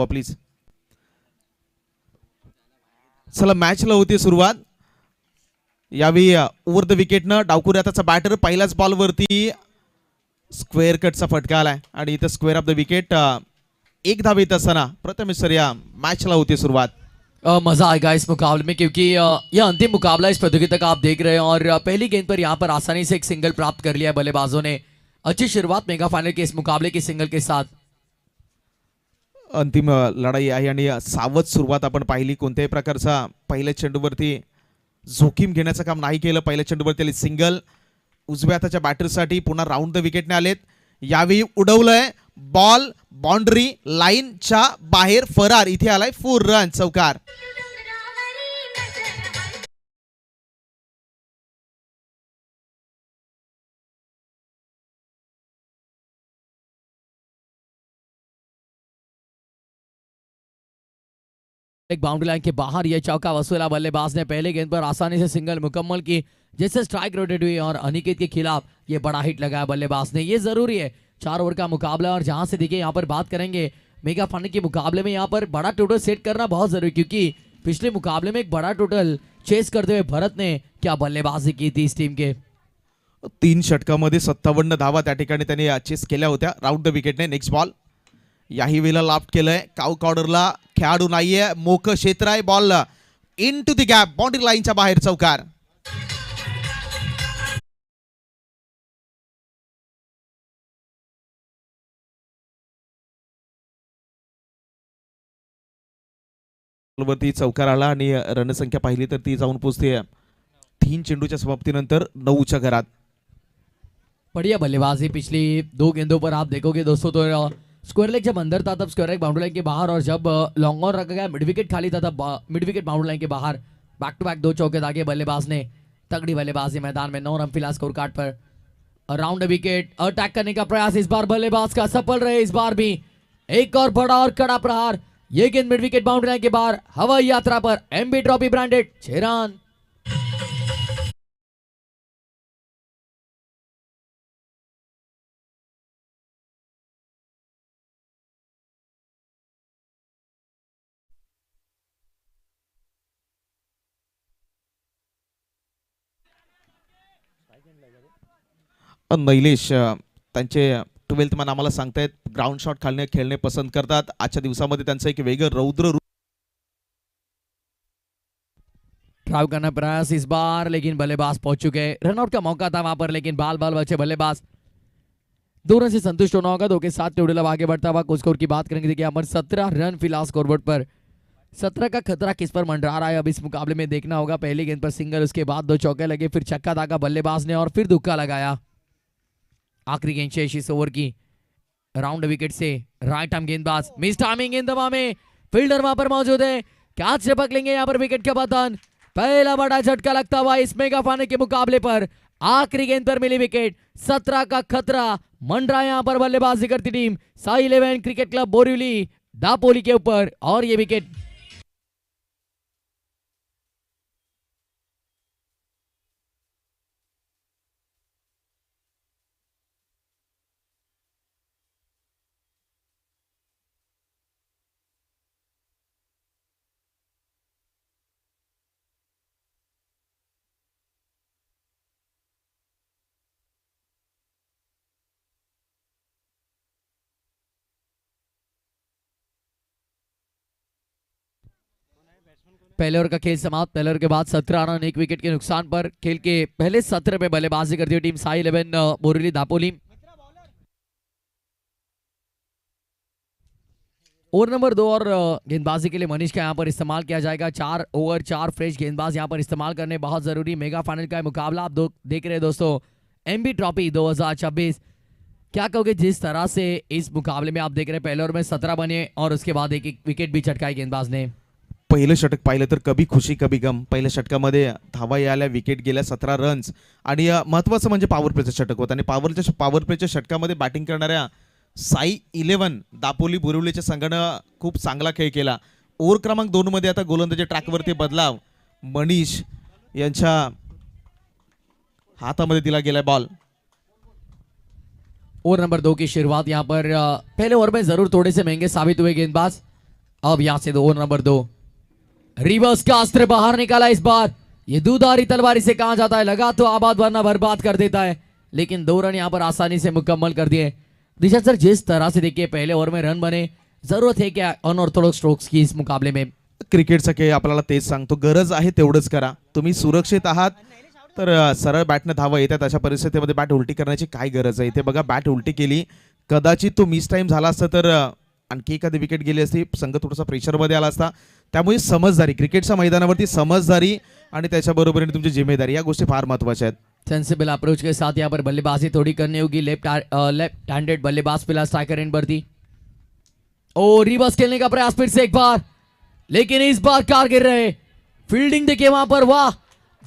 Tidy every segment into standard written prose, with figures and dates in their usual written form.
Please. चला मॅचला होती सुरुवात. यावेळी ओव्हर द विकेटनं डावकुऱ्याचा बॅटर पहिल्याच बॉलवरती स्क्वेअर कटचा फटका आलाय आणि इथं स्क्वेअर ऑफ द विकेट. एक धाव येत असताना प्रथमेश सर या मैच ला होती शुरुआत. मजा आएगा इस मुकाबले में क्योंकि यह अंतिम मुकाबला इस प्रतियोगिता का आप देख रहे हैं और पहली गेंद पर यहाँ पर आसानी से एक सिंगल प्राप्त कर लिया है बल्लेबाजों ने. अच्छी शुरुआत मेगा फाइनल के इस मुकाबले की सिंगल के साथ. अंतिम लढाई आहे आणि सावध सुरुवात आपण पाहिली. कोणत्याही प्रकारचा पहिल्या चेंडूवरती जोखीम घेण्याचं काम नाही केलं. पहिल्या चेंडूवरती सिंगल उजव्या हाताच्या बॅटरसाठी पुन्हा राऊंड द विकेटने आलेत. यावेळी उडवलंय बॉल बाउंड्री लाईनच्या बाहेर फरार. इथे आलाय 4 रन चौकार. एक बाउंड्री लाइन के बाहर यह चौका वसूला. बल्लेबाज ने पहले गेंद पर आसानी से सिंगल मुकम्मल की जिससे स्ट्राइक रोटेट हुई और अनिकेत के खिलाफ ये बड़ा हिट लगाया बल्लेबाज ने. ये जरूरी है 4 ओवर का मुकाबला और जहां से देखिए यहाँ पर बात करेंगे मेगा फाइनल के मुकाबले में यहाँ पर बड़ा टोटल सेट करना बहुत जरूरी क्योंकि पिछले मुकाबले में एक बड़ा टोटल चेस करते हुए भरत ने क्या बल्लेबाजी की थी इस टीम के. 3 षटकामध्ये 57 धावा त्या ठिकाणी त्यांनी चेस केल्या होत्या राऊंड द विकेटने. नेक्स्ट बॉल याही वेळेला लाफ्ट केलंय. काउ कॉर्डरला खेळाडू नाहीये. मोकं क्षेत्र आहे. Ball into the gap boundary लाईनच्या बाहेर चौकार. वरती चौकार आला आणि रणसंख्या पाहिली तर ती जाऊन पोहोचते 3 चेंडूच्या समाप्तीनंतर 9च्या घरात. बढ़िया बल्लेबाजी पिछली 2 गेंदों पर आप देखोगे दोस्तों तो स्क्वायर लेग जब अंदर था तब स्क्वायर लेग बाउंड्री लाइन के बाहर और जब लॉन्ग ऑन रखा गया मिड विकेट खाली था तब मिड विकेट बाउंड्री लाइन के बाहर. बैक टू बैक 2 चौके दागे बल्लेबाज ने. तगड़ी बल्लेबाजी मैदान में 9 रन फिलहाल स्कोर कार्ड पर. अराउंड विकेट अटैक करने का प्रयास इस बार बल्लेबाज का सफल रहे. इस बार भी एक और बड़ा और कड़ा प्रहार. ये गेंद मिड विकेट बाउंड्री लाइन के बाहर. हवाई यात्रा पर एमबी ट्रॉफी ब्रांडेड 6 रन. नैलेश त्यांचे 12th मॅन आम्हाला सांगतायत ग्राउंड शॉट खेळणे पसंत करतात. आजच्या दिवसामध्ये त्यांचं एक वेगळं रौद्र रूप. ड्राइव करना प्रयास इस बार लेकिन बल्लेबाज पहुंच चुके. रनआउट का मौका था वहां पर लेकिन बाल बचे बल्लेबाज. 2 रन से संतुष्ट होना होगा. 2 के साथ टेबल अब आगे बढ़ता हुआ कुछ स्कोर की बात करेंगे. देखिए अमर 17 रन फिलहाल स्कोरबोर्ड पर. 17 का खतरा किस पर मंडरा रहा है अब इस मुकाबले में देखना होगा. पहली गेंद पर सिंगल उसके बाद 2 चौके लगे फिर छक्का दागा बल्लेबाज ने और फिर दुक्का लगाया. आखिरी गेंद शेष इस ओवर की. राउंड विकेट से राइट आर्म गेंदबाज मिस टाइमिंग गेंद में फील्डर वहां पर मौजूद है. कैच से पकड़ेंगे यहाँ पर विकेट का पतन. पहला बड़ा झटका लगता हुआ इस मेगा फाइनल के मुकाबले पर. आखिरी गेंद पर मिली विकेट. 17 का खतरा मंडरा यहाँ पर बल्लेबाजी करती team Sai 11 cricket club Borivali Dapoli के ऊपर और ये विकेट. पहले ओवर का खेल समाप्त. पहले ओवर के बाद 17 रन 1 विकेट के नुकसान पर खेल के पहले सत्र में बल्लेबाजी करती हुई team Sai 11 Borivali Dapoli. Over number 2 और गेंदबाजी के लिए मनीष का यहाँ पर इस्तेमाल किया जाएगा. 4 ओवर 4 फ्रेश गेंदबाज यहाँ पर इस्तेमाल करने बहुत जरूरी. मेगा फाइनल का मुकाबला आप देख रहे हैं दोस्तों एमबी ट्रॉफी 2026. क्या कहोगे जिस तरह से इस मुकाबले में आप देख रहे हैं पहले ओवर में 17 बने और उसके बाद एक विकेट भी चटकाई गेंदबाज ने. पहिलं षटक पाहिलं तर कभी खुशी कभी गम. पहिल्या षटकामध्ये धावा यायला विकेट गेल्या 17 रन्स आणि महत्त्वाचं म्हणजे पॉवर प्लेचं षटक होतं आणि पॉवर प्लेच्या षटकामध्ये बॅटिंग करणाऱ्या साई 11 दापोली बोरिवलीच्या संघानं खूप चांगला खेळ केला. ओव्हर क्रमांक 2 मध्ये आता गोलंदाजी ट्रॅकवरती बदलाव मनीष यांच्या हातामध्ये दिला गेलाय बॉल. ओवर नंबर 2 की शुरुआत यहाँ पर पहले ओवर में जरूर थोड़े से महंगे साबित हुए गेंदबाज अब यहां से ओवर नंबर 2, रिवर्स का अस्त्र बाहर निकाला इस बार। ये दूधारी तलवारी से कहा जाता है लगा तो आबाद वरना बर्बाद कर देता है, लेकिन 2 रन यहां पर आसानी से मुकम्मल कर दिए। दिशा सर, जिस तरह से देखिए पहले ओवर में रन बने, जरूरत है क्या अनऑर्थोडॉक्स स्ट्रोक्स की इस मुकाबले में? क्रिकेटचा खेळ आपल्याला तेच सांगतो, गरज आहे तेवढंच करा. तुम्ही सुरक्षित आहात तर सरळ बॅटनं धावा येतात, अशा परिस्थितीमध्ये बॅट उलटी करण्याची काय गरज आहे? इथे बघा बॅट उलटी केली, कदाचित तो मिस टाइम झाला असता तर आणखी एखादी विकेट गेली असती, संघ थोडासा प्रेशरमध्ये आला असता. त्यामुळे समजदारी, क्रिकेटच्या मैदानावरती समजदारी आणि त्याच्या बरोबरीने तुमची जिम्मेदारी, या गोष्टी फार महत्वाच्या आहेत. सेंसिबल अप्रोच के साथ यहाँ पर बल्लेबाजी थोड़ी करनी होगी। लेफ्ट हैंडेड बल्लेबाज फिलहाल स्ट्राइकर एंड पर थी। ओ रिवर्स खेलने का प्रयास फिर से एक बार, लेकिन इस बार कारगिर रहे। फील्डिंग देखिए वहां पर, वाह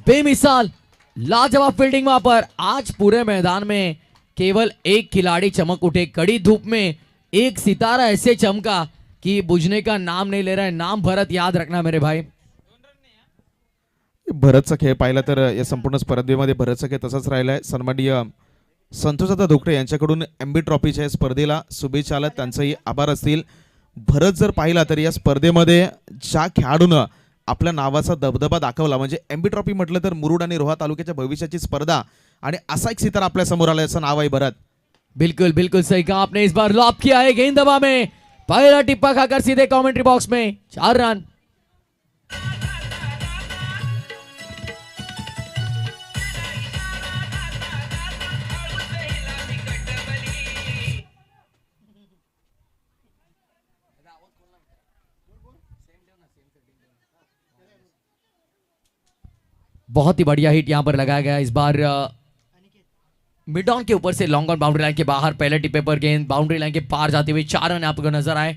बेमिसाल लाजवाब फील्डिंग वहां पर। आज पूरे मैदान में केवल एक खिलाड़ी चमक उठे, कड़ी धूप में एक सितारा ऐसे चमका कि बुझने का नाम नहीं ले रहा है। नाम भरत, याद रखना मेरे भाई। भरतचा खेळ पाहिला तर या संपूर्ण स्पर्धेमध्ये भरतचा खेळ तसाच राहिला आहे. सन्माननीय संतोषदादा धोकटे यांच्याकडून एमबी ट्रॉफीच्या या स्पर्धेला शुभेच्छा आल्या, त्यांचंही आभार असतील. भरत जर पाहिला तर या स्पर्धेमध्ये ज्या खेळाडूनं आपल्या नावाचा दबदबा दाखवला, म्हणजे एमबी ट्रॉफी म्हटलं तर मुरुड आणि रोहा तालुक्याच्या भविष्याची स्पर्धा, आणि असा एक सितारा आपल्या समोर आला, याचं नाव आहे भरत. बिल्कुल बिल्कुल सही कहा आपने। इस बार लॉप किया है गेंद हवा में, पहला टिप्पा खाकर सीधे कमेंट्री बॉक्स में, 4 रन। बहुत ही बढ़िया हिट यहां पर लगाया गया इस बार। मिड ऑन के ऊपर से लॉन्ग ऑन बाउंड्री लाइन के बाहर, पहले टिप्पे पर गेंद बाउंड्री लाइन के पार जाते हुए 4 रन आपको नजर आए।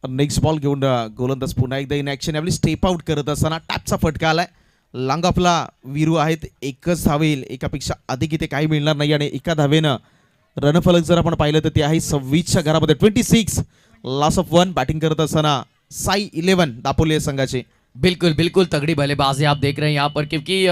नेक्स्ट बॉल घेऊन गोलंदाज पुन्हा एकदा इन ऍक्शन, यावेळी स्टेप आउट करत असताना टॅपचा फटका आलाय. लांग ऑफला वीरू आहेत, एकच धाव येईल, एकापेक्षा अधिक इथे काही मिळणार नाही. आणि एका धावेनं रणफलक जर आपण पाहिलं तर ते आहे 26च्या घरामध्ये, 26 लॉस ऑफ 1. बॅटिंग करत असताना साई 11 दापोली संघाचे. बिल्कुल बिल्कुल तगड़ी बल्लेबाजी आप देख रहे हैं यहाँ पर, क्योंकि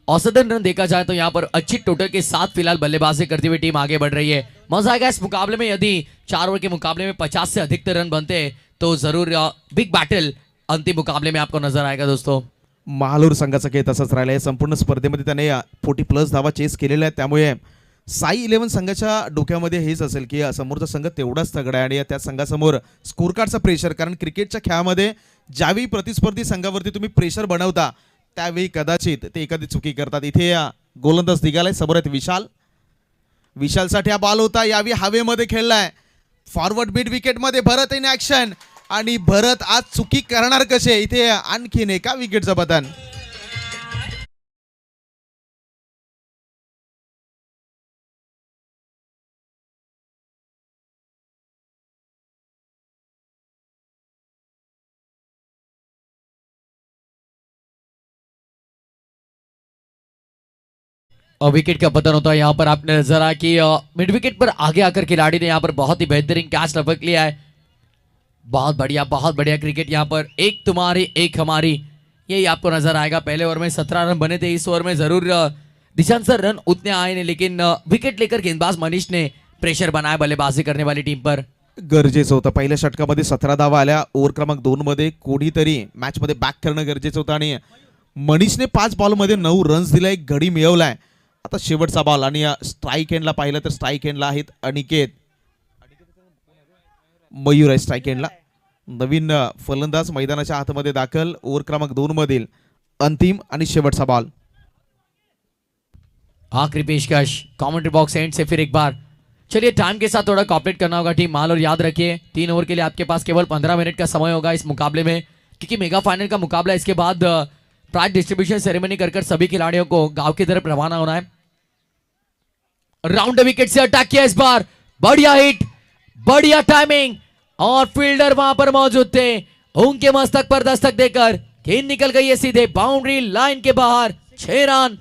औसतन रन देखा जाए तो यहाँ पर अच्छी टोटल के साथ फिलहाल बल्लेबाजी करती हुई टीम आगे बढ़ रही है। मजा आएगा इस मुकाबले में, यदि 4 ओवर के मुकाबले में 50 से अधिकतर रन बनते हैं तो जरूर बिग बैटल अंतिम मुकाबले में आपको नजर आएगा दोस्तों। महालूर संघाचा खेळ तसाच राहिला आहे. संपूर्ण स्पर्धेमध्ये त्याने 40+ धावा चेस केलेल्या आहेत. त्यामुळे साई 11 संघाच्या डोक्यामध्ये हेच असेल की समोरचा संघ तेवढाच तगडा आहे, आणि त्या संघासमोर स्कोर कार्डचा प्रेशर, कारण क्रिकेटच्या खेळामध्ये ज्यावेळी प्रतिस्पर्धी संघावरती तुम्ही प्रेशर बनवता त्यावेळी कदाचित ते एखादी चुकी करतात. इथे गोलंदाज निघालाय, समोर आहेत विशाल. विशालसाठी हा बॉल होता, यावेळी हवेमध्ये खेळलाय, फॉरवर्ड मिड विकेटमध्ये भरत इन ऍक्शन. आणि भरत आज चुकी करणार कसे, इथे आणखीन एका विकेटचं पतन. विकेट का पतन होता है यहाँ पर। आपने नजर आया कि मिड विकेट पर आगे आकर खिलाड़ी ने यहाँ पर बहुत ही बेहतरीन कैच लपक लिया है। बहुत बढ़िया क्रिकेट यहाँ पर, एक तुम्हारी एक हमारी, यही आपको नजर आएगा। पहले ओवर में 17 रन बने थे, इस ओवर में जरूर दिशांत सर रन उतने आए नहीं, लेकिन विकेट लेकर गेंदबाज मनीष ने प्रेशर बनाया बल्लेबाजी करने वाली टीम पर। गरजेचं होतं. पहिल्या षटकामध्ये 17 धावा आल्या. ओव्हर क्रमांक 2 मध्ये कोणीतरी मॅच मध्ये बॅक करणं गरजेचं होतं, आणि मनीषने 5 बॉलमध्ये 9 रन्स दिलाय, एक गडी मिळवलाय. आता शेवटचा बॉल, आणि स्ट्राईक एंडला पाहिलं तर स्ट्राईक एंडला आहेत अनिकेत, मयूर आहे स्ट्राईक एंडला. नवीन फलंदाज मैदानाच्या आतमध्ये दाखल. ओव्हर क्रमांक 2 मधील अंतिम आणि शेवटचा बॉल. आखिरी पेशकश कमेंट्री बॉक्स एंड से फिर एक बार। चलिए टाइम के साथ थोड़ा कॉपरेट करना होगा टीम माल, और याद रखिए 3 ओवर के लिए आपके पास केवल 15 मिनट का समय होगा इस मुकाबले में, क्योंकि मेगा फाइनल का मुकाबला, इसके बाद प्राइज डिस्ट्रीब्यूशन सेरेमनी कर सभी खिलाड़ियों को गांव की तरफ रवाना होना है। राउंड विकेट से अटैक किया इस बार, बढ़िया हिट, बढ़िया टाइमिंग, और फील्डर वहां पर मौजूद थे। उनके मस्तक पर दस्तक देकर गेंद निकल गई है सीधे बाउंड्री लाइन के बाहर, 6 रन।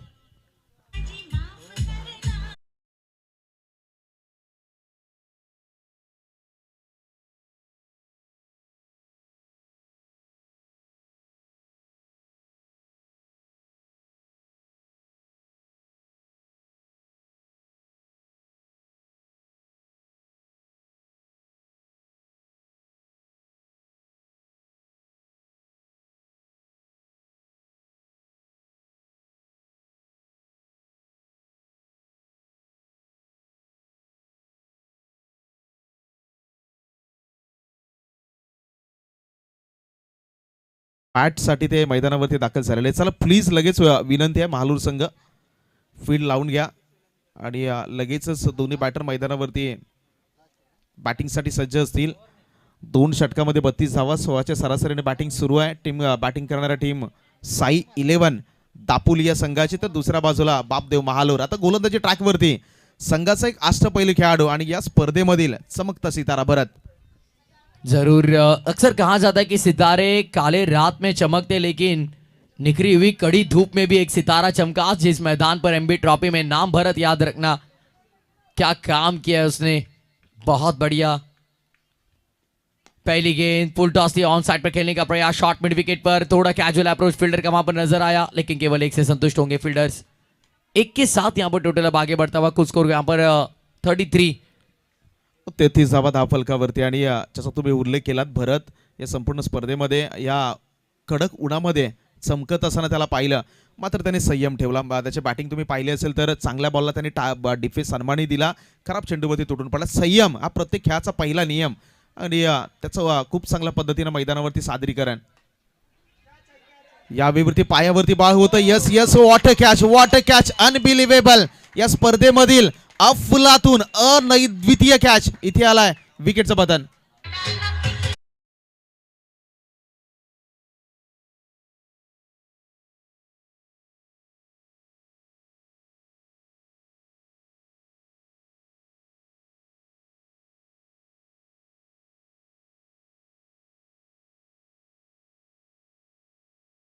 बॅटसाठी ते मैदानावरती दाखल झालेले आहेत. चला प्लीज लगेच विनंती आहे, महालूर संघ फील्ड लावून घ्या आणि लगेचच दोन्ही बॅटर मैदानावरती बॅटिंगसाठी सज्ज असतील. 2 षटकामध्ये 32 धावा, 16च्या सरासरीने बॅटिंग सुरू आहे. बॅटिंग करणाऱ्या टीम साई 11 दापोली या संघाची, तर दुसऱ्या बाजूला बापदेव महालूर. आता गोलंदाजी ट्रॅकवरती संघाचा एक अष्टपैलू खेळाडू आणि या स्पर्धेमधील चमकता सितारा भरत. जरूर अक्सर कहा जाता है कि सितारे काले रात में चमकते, लेकिन निखरी हुई कड़ी धूप में भी एक सितारा चमका जिस मैदान पर एमबी ट्रॉफी में नाम भरत, याद रखना क्या काम किया है उसने, बहुत बढ़िया। पहली गेंद फुल टॉस थी, ऑन साइड पर खेलने का प्रयास, शॉर्ट मिड विकेट पर थोड़ा कैजुअल अप्रोच फील्डर का वहां पर नजर आया, लेकिन केवल एक से संतुष्ट होंगे फील्डर्स। एक के साथ यहां पर टोटल अब आगे बढ़ता हुआ कुछ स्कोर यहां पर 33। 33 धावा धावफलकावरती आणि ज्याचा तुम्ही उल्लेख केलात भरत, या संपूर्ण स्पर्धेमध्ये या कडक उन्हामध्ये चमकत असताना त्याला पाहिलं, मात्र त्याने संयम ठेवला. त्याची बॅटिंग तुम्ही पाहिली असेल तर चांगल्या बॉलला त्याने डिफेन्स सन्मानही दिला, खराब चेंडूवरती तुटून पडला. संयम हा प्रत्येक खेळाचा पहिला नियम आणि त्याचं खूप चांगल्या पद्धतीनं मैदानावरती सादरीकरण. यावेळी पायावरती बाळ होतं. Yes yes, water catch unbelievable. या स्पर्धेमधील अफलातून अनद्वितीय कॅच इथे आलाय, विकेटचं बटन.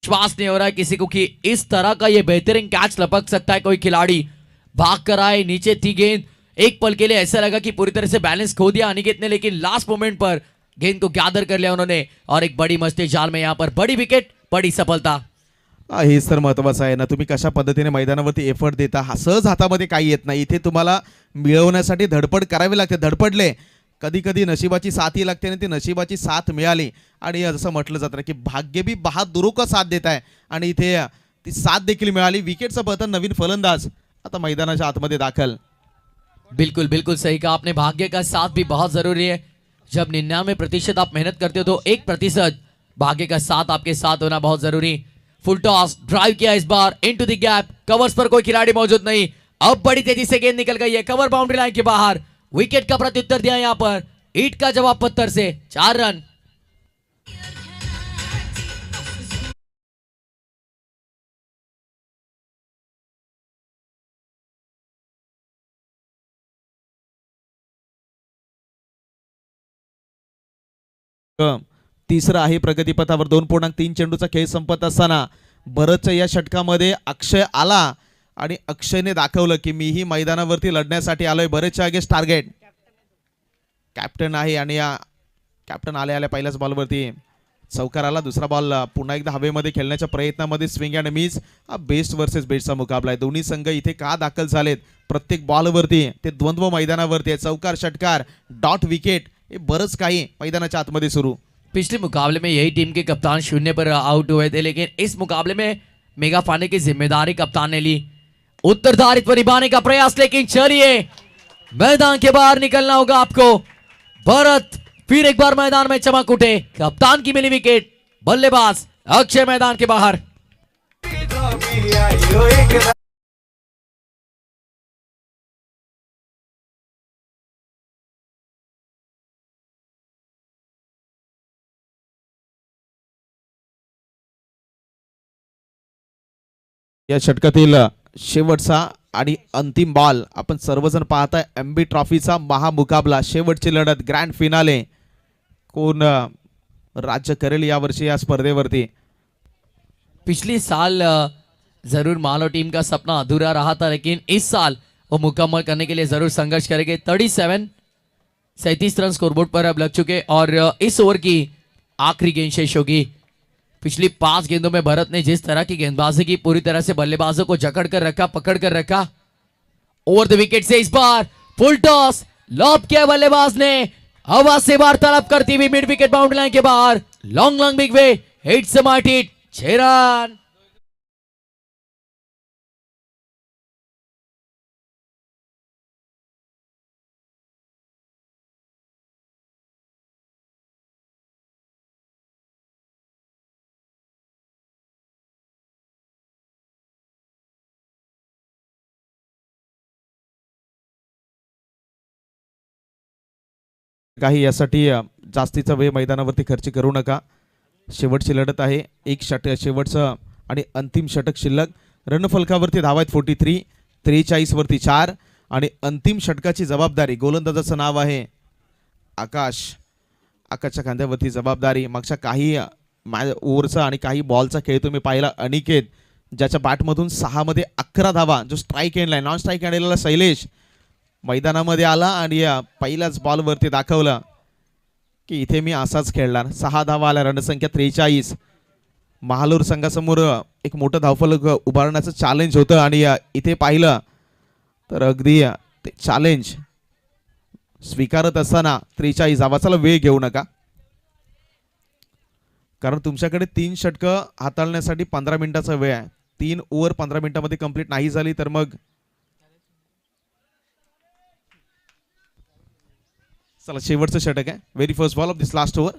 विश्वास नहीं हो रहा है किसी को कि इस तरह का ये बेहतरीन कैच लपक सकता है कोई खिलाड़ी। भाग कर आए, नीचे थी गेंद, एक पल के लिए ऐसा लगा कि पूरी तरह से बैलेंस खो दिया अनिकेत ने, लेकिन लास्ट मोमेंट पर गेंद को गैदर कर लिया उन्होंने और एक बड़ी मस्ती जाल में यहाँ पर बड़ी विकेट, बड़ी सफलता। हेच तर महत्वाचं आहे ना, तुम्ही कशा पद्धतीने मैदानावरती एफर्ट देता. हा सहज हातामध्ये काही येत नाही, इथे तुम्हाला मिळवण्यासाठी धडपड करावी लागते. धडपडले, कधी कधी नशिबाची साथही लागते आणि ती नशिबाची साथ मिळाली आणि जसं म्हटलं जातं ना की भाग्य भी बहादुरों का साथ देत आहे आणि इथे ती साथ देखील मिळाली. विकेटचं पतन, नवीन फलंदाज आता मैदानाच्या आतमध्ये दाखल. बिल्कुल बिल्कुल सही कहा आपने, भाग्य का साथ भी बहुत जरूरी है। जब 99% आप मेहनत करते हो तो 1% भाग्य का साथ आपके साथ होना बहुत जरूरी। फुल टॉस ड्राइव किया इस बार इनटू द गैप, कवर्स पर कोई खिलाड़ी मौजूद नहीं, अब बड़ी तेजी से गेंद निकल गई है कवर बाउंड्री लाइन के बाहर। विकेट का प्रत्युत्तर दिया यहां पर, ईट का जवाब पत्थर से, 4 रन। तिसरं आहे प्रगतीपथावर. 2.3 चेंडूचा खेळ संपत असताना भरतच्या या षटकामध्ये अक्षय आला आणि अक्षयने दाखवलं की मीही मैदानावरती लढण्यासाठी आलोय. भरतच्या अगेन्स्ट टार्गेट कॅप्टन आहे आणि या कॅप्टन आल्या पहिल्याच बॉलवरती चौकार आला. दुसरा बॉल पुन्हा एकदा हवेमध्ये खेळण्याच्या प्रयत्नामध्ये स्विंग अँड मिस. हा बेस्ट वर्सेस बेस्टचा मुकाबला आहे. दोन्ही संघ इथे का दाखल झालेत, प्रत्येक बॉलवरती ते द्वंद्व मैदानावरती आहे. चौकार, षटकार, डॉट, विकेट, हे बरंच काही मैदानाच्या आतमध्ये सुरू. पिछले मुकाबले में यही टीम के कप्तान 0 पर आउट हुए थे, लेकिन इस मुकाबले में मेगा फाने की जिम्मेदारी कप्तान ने ली, उत्तरदायित्व निभाने का प्रयास, लेकिन चलिए मैदान के बाहर निकलना होगा आपको। भरत फिर एक बार मैदान में चमक उठे, कप्तान की मिली विकेट, बल्लेबाज अक्षय मैदान के बाहर। या षटकातील शेवटचा आणि अंतिम बॉल आपण सर्वजण पाहताय. एमबी ट्रॉफीचा महामुकाबला, शेवटची लढत, ग्रँड फिनाले. कोण राज्य करेल यावर्षी या स्पर्धेवरती. पिछले साल जरूर मालो टीम का सपना अधूरा रहा था, लेकिन इस साल वो मुकम्मल करने के लिए जरूर संघर्ष करेंगे। 37 रन स्कोरबोर्ड पर अब लग चुके और इस ओवर की आखिरी गेंद शेष होगी। पिछली 5 गेंदों में भरत ने जिस तरह की गेंदबाजी की, पूरी तरह से बल्लेबाजों को जकड़ कर रखा, पकड़ कर रखा। ओवर द विकेट से इस बार फुल टॉस लॉब किया बल्लेबाज ने, हवा से वार्तालाप करती हुई मिड विकेट बाउंड्री लाइन के बाहर, long big way hits mart hit, 6 run. काही यासाठी जास्तीचा वेळ मैदानावरती खर्च करू नका. शेवटची लढत आहे. एक शेवटचं आणि अंतिम षटक शिल्लक. रणफलकावरती धावा आहेत 43, 43 वरती 4 आणि अंतिम षटकाची जबाबदारी गोलंदाजाचं नाव आहे आकाश. आकाशच्या खांद्यावरती जबाबदारी. मागच्या काही ओव्हरचा आणि काही बॉलचा खेळ तुम्ही पाहिला. अनिकेत ज्याच्या बॅटमधून 6 मध्ये 11 धावा, जो स्ट्राईक एंडला नॉन स्ट्राईक एंडला शैलेश मैदानामध्ये आला आणि पहिल्याच बॉलवरती दाखवलं की इथे मी असाच खेळणार. 6 धावा आल्या, रणसंख्या 43. महालूर संघासमोर एक मोठं धावफलक उभारण्याचं चॅलेंज होतं आणि इथे पाहिलं तर अगदी ते चॅलेंज स्वीकारत असताना 43 धावाचा वेळ घेऊ नका, कारण तुमच्याकडे 3 षटकं हाताळण्यासाठी 15 मिनिटाचा वेळ आहे. 3 ओव्हर 15 मिनिटांमध्ये कंप्लीट नाही झाली तर मग चला शेवटचं षटक आहे. Very first ball of this last over.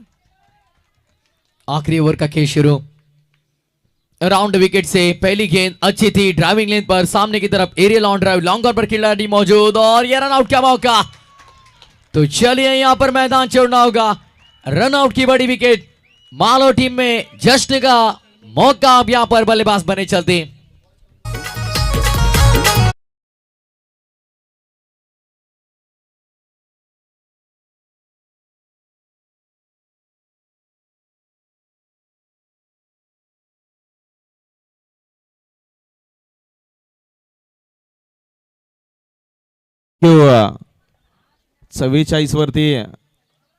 आखिरी ओवर का खेल शुरू. राउंड विकेट से पहली गेंद अच्छी थी, ड्राइविंग लेन पर सामने की तरफ aerial on drive, long on पर खिलाड़ी मौजूद और ये रन आउट का मौका. तो चलिए यहां पर मैदान छोड़ना होगा. रन आउट की बड़ी विकेट, मालो टीम में जश्न का मौका. अब यहां पर बल्लेबाज बने चलते. किंवा 44 वरती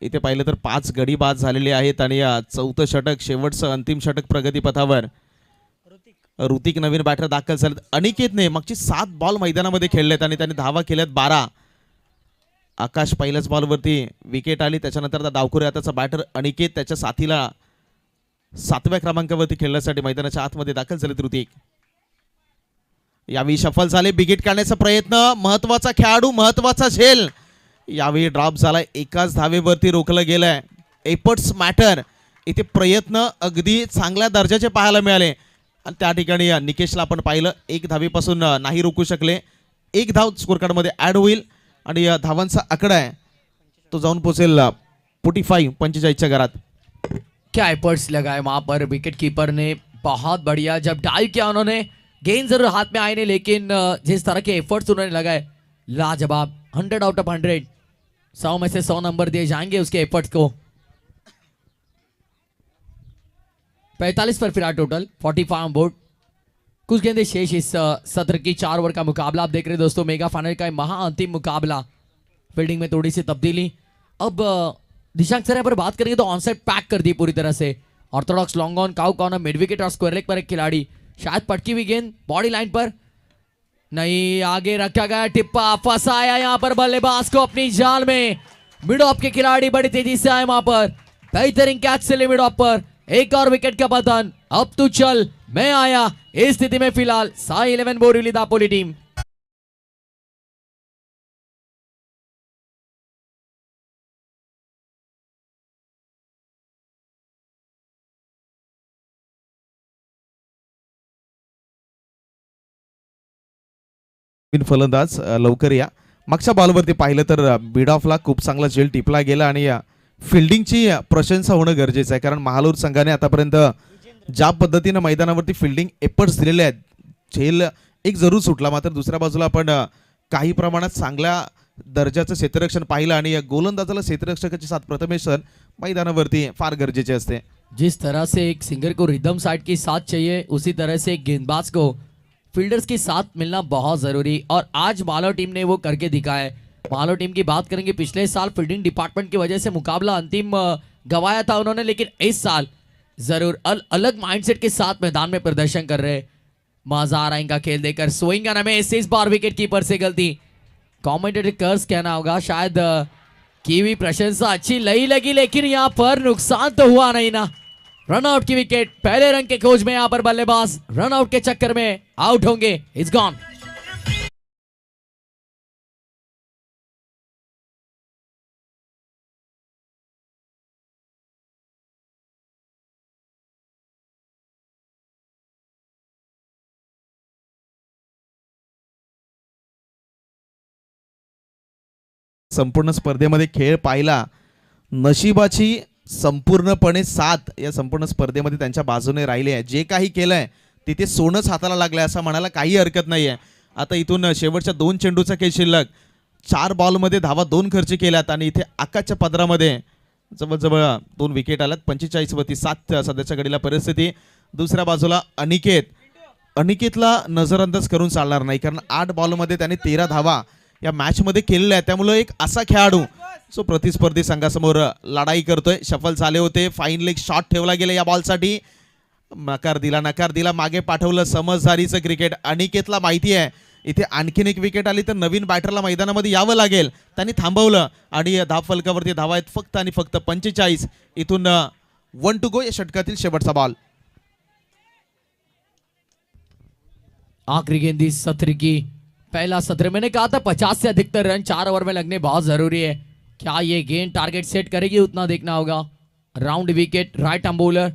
इथे पाहिलं तर 5 गडी बाद झालेले आहेत आणि चौथं षटक शेवटचं अंतिम षटक प्रगतीपथावर. ऋतिक नवीन बॅटर दाखल झालेत. अनिकेतने मागची 7 बॉल मैदानामध्ये खेळलेत आणि त्यांनी धावा केल्यात 12. आकाश पहिल्याच बॉलवरती विकेट आली. त्याच्यानंतर डावखुरे आताचा बॅटर अनिकेत त्याच्या साथीला 7व्या क्रमांकावरती खेळण्यासाठी मैदानाच्या आतमध्ये दाखल झालेत ऋतिक. यावेळी सफल झाले, बिगेट काढण्याचा प्रयत्न, महत्वाचा खेळाडू, महत्वाचा झेल. यावेळी ड्रॉप झालाय, एकाच धावेवरती रोखलं गेलंय. Efforts matter. इथे प्रयत्न अगदी चांगल्या दर्जाचे पाहायला मिळाले आणि त्या ठिकाणी निकेशला आपण पाहिलं 1 धावेपासून नाही रोखू शकले. 1 धाव स्कोर कार्डमध्ये ऍड होईल आणि धावांचा आकडा आहे तो जाऊन पोहोचेल 45 घरात. क्या एफर्ट्स लगाए वहां पर विकेट कीपर ने, बहुत बढ़िया. जब डाइव किया उन्होंने, गेंद जरूर हाथ में आए नहीं, लेकिन जिस तरह के एफर्ट्स उन्होंने लगाए, लाजवाब. 100 आउट ऑफ 100. 100 में से 100 नंबर दिए जाएंगे उसके एफर्ट्स को. 45 पर फिलहाल टोटल, 45 ऑन बोर्ड. कुछ गेंदे शेष इस सत्र की 4 ओवर का मुकाबला आप देख रहे हैं दोस्तों. मेगा फाइनल का महा अंतिम मुकाबला. फील्डिंग में थोड़ी सी तब्दीली. अब दिशांक सर पर बात करेंगे तो ऑनसाइड पैक कर दी पूरी तरह से. Orthodox long on, cow corner, mid wicket और स्क्वायर लेग पर एक खिलाड़ी. शायद पटकी हुई गेंद बॉडी लाइन पर नहीं, आगे रखा गया टिप्पा, फंसाया यहां पर बल्लेबाज को अपनी जाल में. मिड ऑफ के खिलाड़ी बड़ी तेजी से आए वहां पर, बेहतरीन कैच से ले मिड ऑफ पर. एक और विकेट का पतन. अब तू चल मैं आया. इस स्थिति में फिलहाल साई 11 बोरिवली दापोली टीम. फलंदाज लवकर या. मागच्या बॉलवरती पाहिलं तर बीड ऑफला खूप चांगला झेल टिपला गेला आणि फिल्डिंगची प्रशंसा होणं गरजेचं आहे, कारण महालूर संघाने आतापर्यंत ज्या पद्धतीनं मैदानावरती फिल्डिंग एफर्ट्स दिलेले आहेत, झेल एक जरूर सुटला. मात्र दुसऱ्या बाजूला आपण काही प्रमाणात चांगल्या दर्जाचं क्षेत्ररक्षण पाहिलं आणि या गोलंदाजाला क्षेत्ररक्षकाची साथ प्रथमेशन मैदानावरती फार गरजेचे असते. जिस तरह से एक सिंगर को रिदम साइड की साथ चाहिए, उसी तरह से एक गेंदबाज को फील्डर्स की साथ मिलना बहुत जरूरी, और आज मालो टीम ने वो करके दिखाया है. मालो टीम की बात करेंगे, पिछले साल फील्डिंग डिपार्टमेंट की वजह से मुकाबला अंतिम गवाया था उन्होंने, लेकिन इस साल जरूर अलग माइंडसेट के साथ मैदान में प्रदर्शन कर रहे. मजा आ रहा है इनका खेल देखकर. स्विंग में इस बार विकेट कीपर से गलती. कॉमेंटेटर कर्स कहना होगा शायद, की हुई प्रशंसा अच्छी लगी, लेकिन यहाँ पर नुकसान तो हुआ नहीं ना. रनआउट की विकेट, पहले रन के खोज में यहां पर बल्लेबाज रनआउट के चक्कर में आउट होंगे. It's gone. संपूर्ण स्पर्धेमध्ये खेळ पाहिला नशिबाची संपूर्णपणे साथ या संपूर्ण स्पर्धेमध्ये त्यांच्या बाजूने राहिली आहे. जे काही केलंय तिथे सोनंच हाताला लागलंय असं म्हणायला काही हरकत नाही आहे. आता इथून शेवटच्या 2 चेंडूचा खेळ शिल्लक, 4 बॉलमध्ये धावा 2 खर्च केल्यात आणि इथे आकाशच्या पदरामध्ये जवळजवळ 2 विकेट आल्यात. 45-7 सध्याच्या घडीला परिस्थिती. दुसऱ्या बाजूला अनिकेतला नजरअंदाज करून चालणार नाही, कारण 8 बॉलमध्ये त्याने 13 धावा या मॅचमध्ये केलेल्या आहेत. त्यामुळे एक असा खेळाडू जो प्रतिस्पर्धी संघासमोर लढाई करतोय. शफल झाले होते, फाईन लेग शॉट ठेवला गेला या बॉलसाठी, नकार दिला, मागे पाठवलं. समजदारीचं क्रिकेट. अनिकेतला माहिती आहे इथे आणखीन एक विकेट आली तर नवीन बॅटरला मैदानामध्ये यावं लागेल. त्यांनी थांबवलं आणि धाव फलकावरती धावा आहेत फक्त आणि फक्त 45. इथून 1 टू गो या षटकातील शेवटचा बॉल. आखिरी गेंद इस सत्र की, पहला सत्र. मैंने कहा था 50 से अधिकतर रन 4 ओवर में लगने बहुत जरूरी है. क्या ये गेंद टारगेट सेट करेगी, उतना देखना होगा. Round wicket, right arm bowler.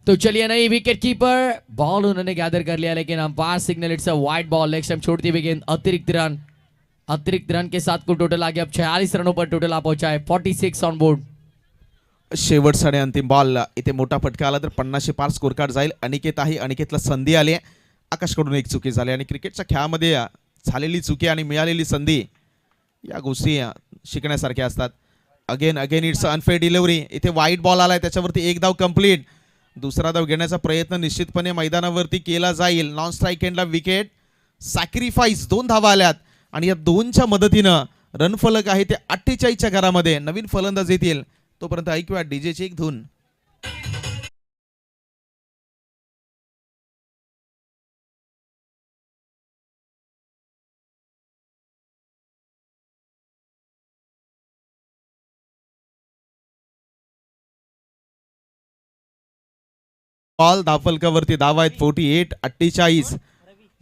तो चलिए, नहीं विकेट कीपर, बॉल उन्होंने गैदर कर लिया, लेकिन umpire signal it's a wide ball. Leg stump छोड़ती हुई गेंद. अतिरिक्त रन के साथ कुल टोटल आ गया अब 46 रनों पर टोटल आ पहुंचा है. 46 ऑन बोर्ड. शेवटचा आणि अंतिम बॉल. इथे मोठा फटका आला तर 50 पार स्कोर कार्ड जाईल. अनिकेतला संधी आली आहे. आकाशकडून एक चुकी झाली आणि क्रिकेटच्या खेळामध्ये झालेली चुकी आणि मिळालेली संधी या गोष्टी शिकण्यासारख्या असतात. Again it's unfair delivery. इथे वाईट बॉल आलाय, त्याच्यावरती एक धाव कंप्लीट. दुसरा धाव घेण्याचा प्रयत्न निश्चितपणे मैदानावरती केला जाईल. नॉन स्ट्राईक एंडला विकेट, सॅक्रिफाईस 2 धावा आल्यात आणि या 2च्या मदतीनं रनफलक आहे ते 48च्या घरामध्ये. नवीन फलंदाज येतील तोपर्यंत ऐकूया डीजेची एक धून. बॉल धावफलकावरती धावा आहेत 48. 48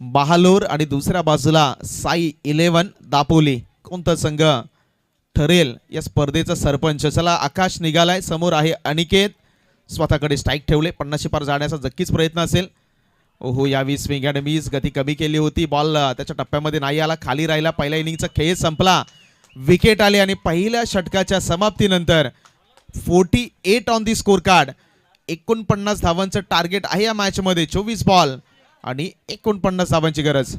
बहालोर आणि दुसऱ्या बाजूला साई 11 दापोली. कोणता संघ ठरेल या स्पर्धेचा सरपंच? चला, आकाश निघालाय, समोर आहे अनिकेत. स्वतःकडे स्ट्राईक ठेवले. 50 पार जाण्याचा नक्कीच प्रयत्न असेल. ओहो, यावी स्विंग अँड मिस, गती कमी केली होती. बॉल त्याच्या टप्प्यामध्ये नाही आला, खाली राहिला. पहिल्या इनिंगचा खेळ संपला, विकेट आली आणि पहिल्या षटकाच्या समाप्तीनंतर 48 ऑन दी स्कोर कार्ड. 49 धावांचं टार्गेट आहे या मॅच मध्ये. 24 बॉल आणि 49 धावांची गरज.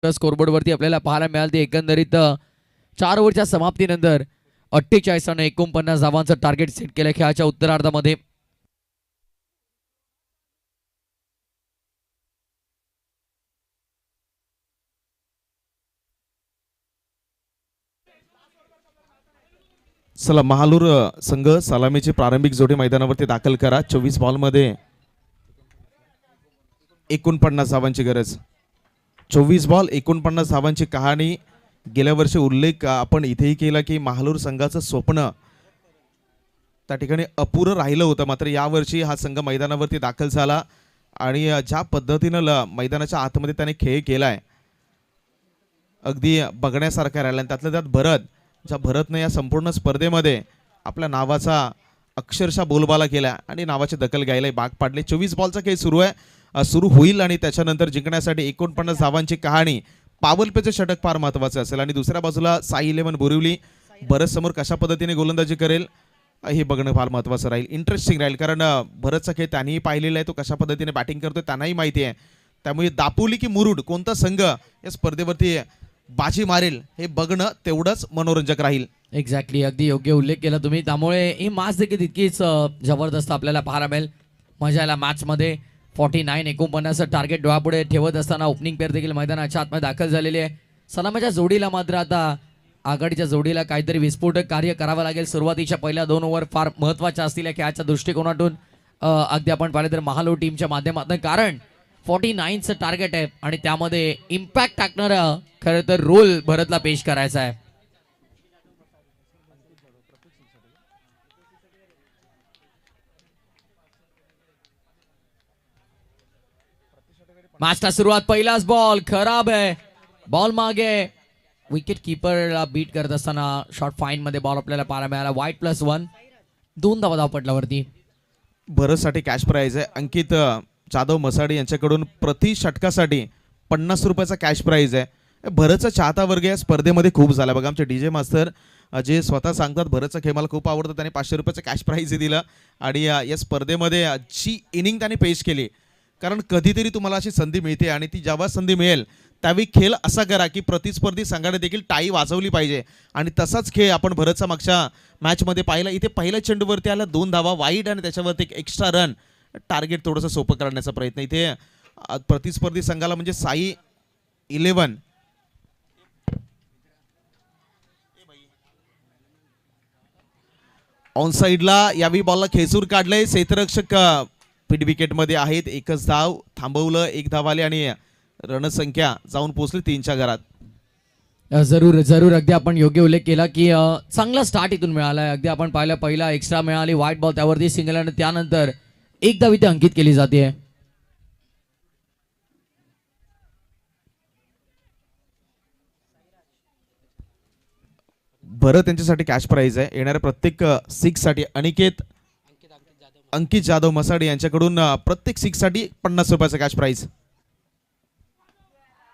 स्कोरबोर्ड वरती आपल्याला पाहायला मिळाल ते एकंदरीत 4 ओव्हरच्या समाप्तीनंतर 48 आणि 49 धावांचं टार्गेट सेट केलं खेळाच्या उत्तरार्धामध्ये. चला, महालूर संघ सलामीची प्रारंभिक जोडी मैदानावरती दाखल करा. 24 बॉलमध्ये 49 धावांची गरज. 24 बॉल 49 धावांची कहाणी. गेल्या वर्षी उल्लेख आपण इथेही केला की महालूर संघाचं स्वप्न त्या ठिकाणी अपुरं राहिलं होतं. मात्र यावर्षी हा संघ मैदानावरती दाखल झाला आणि ज्या पद्धतीनं मैदानाच्या आतमध्ये त्याने खेळ केलाय अगदी बघण्यासारखा राहिला. आणि त्यातल्या त्यात भरत, ज्या भरतने या संपूर्ण स्पर्धेमध्ये आपल्या नावाचा अक्षरशः बोलबाला केला आणि नावाची दखल घ्यायला भाग पाडले. 24 बॉलचा खेळ सुरू आहे, सुरू होईल आणि त्याच्यानंतर जिंकण्यासाठी 49 धावांची कहाणी. पॉवर प्लेचं षटक फार महत्त्वाचं असेल आणि दुसऱ्या बाजूला साई 11 बोरिवली भरत समोर कशा पद्धतीने गोलंदाजी करेल हे बघणं फार महत्त्वाचं राहील, इंटरेस्टिंग राहील. कारण भरतचा खेळ त्यांनीही पाहिलेला आहे, तो कशा पद्धतीने बॅटिंग करतोय त्यांनाही माहिती आहे. त्यामुळे दापोली की मुरुड कोणता संघ या स्पर्धेवरती बाजी मारेल हे बघणं तेवढंच मनोरंजक राहील. एक्झॅक्टली, अगदी योग्य उल्लेख केला तुम्ही. त्यामुळे ही मॅच देखील तितकीच जबरदस्त आपल्याला पाहायला मिळेल. मजा यायला मॅचमध्ये 49-49 टार्गेट डोळ्यापुढे ठेवत असताना ओपनिंग पेअर देखील मैदानाच्या आतमध्ये दाखल झालेली आहे. सलामीच्या जोडीला मात्र आता आघाडीच्या जोडीला काहीतरी विस्फोटक कार्य करावं लागेल. सुरुवातीच्या पहिल्या 2 ओव्हर फार महत्त्वाच्या असतील या खेळाच्या दृष्टिकोनातून. अगदी आपण पाहिलं तर महालो टीमच्या माध्यमातून, कारण 49चं टार्गेट आहे आणि त्यामध्ये इम्पॅक्ट टाकणारा खरं तर रोल भरतला पेश करायचा आहे. मॅचला सुरुवात, पहिलाच बॉल खराब आहे. बॉल मागे विकेट कीपरला बीट करत असताना शॉर्ट फाईन मध्ये बॉल आपल्याला पाहायला मिळाला. वाईट +1, 2 धावा धावपटलावरती. भरतसाठी कॅश प्राइज आहे. अंकित जाधव मसाडी यांच्याकडून प्रति षटकासाठी 50 रुपयाचा कॅश प्राइज आहे. भरतचा चाहता वर्ग या स्पर्धेमध्ये खूप झाला बघा. आमचे DJ मास्तर जे स्वतः सांगतात भरतचा खेळ मला खूप आवडतं, त्याने 500 रुपयाचं कॅश प्राइज दिलं आणि या स्पर्धेमध्ये जी इनिंग त्याने पेश केली, कारण कधीतरी तुम्हाला अशी संधी मिळते आणि ती जेव्हा संधी मिळेल त्यावेळी खेळ असा करा की प्रतिस्पर्धी संघाने देखील टाळी वाजवली पाहिजे. आणि तसाच खेळ आपण भरतचा मागच्या मॅचमध्ये पाहिला. इथे पहिल्या चेंडूवरती आला 2 धावा वाईट आणि त्याच्यावरती एक एक्स्ट्रा रन, टार्गेट थोडंसं सोपं करण्याचा प्रयत्न. इथे प्रतिस्पर्धी संघाला म्हणजे साई 11 ऑन साईडला यावी बॉलला खेचून काढलंय. क्षेत्ररक्षक फिट विकेटमध्ये आहेत. एकच धाव थांबवलं, 1 धाव आले आणि रणसंख्या जाऊन पोहोचली 3च्या घरात. जरूर जरूर, अगदी आपण योग्य उल्लेख केला की चांगला स्टार्ट इथून मिळाला. अगदी आपण पाहिलं पहिला एक्स्ट्रा मिळाली, व्हाईट बॉल त्यावरती सिंगल आणि त्यानंतर 1 धाव इथे अंकित केली जाते. भरत यांच्यासाठी कॅश प्राइज आहे. येणाऱ्या प्रत्येक 6 साठी अंकित जाधव मसाडी यांच्याकडून प्रत्येक 6 साठी 50 रुपयाचा कॅश प्राइज.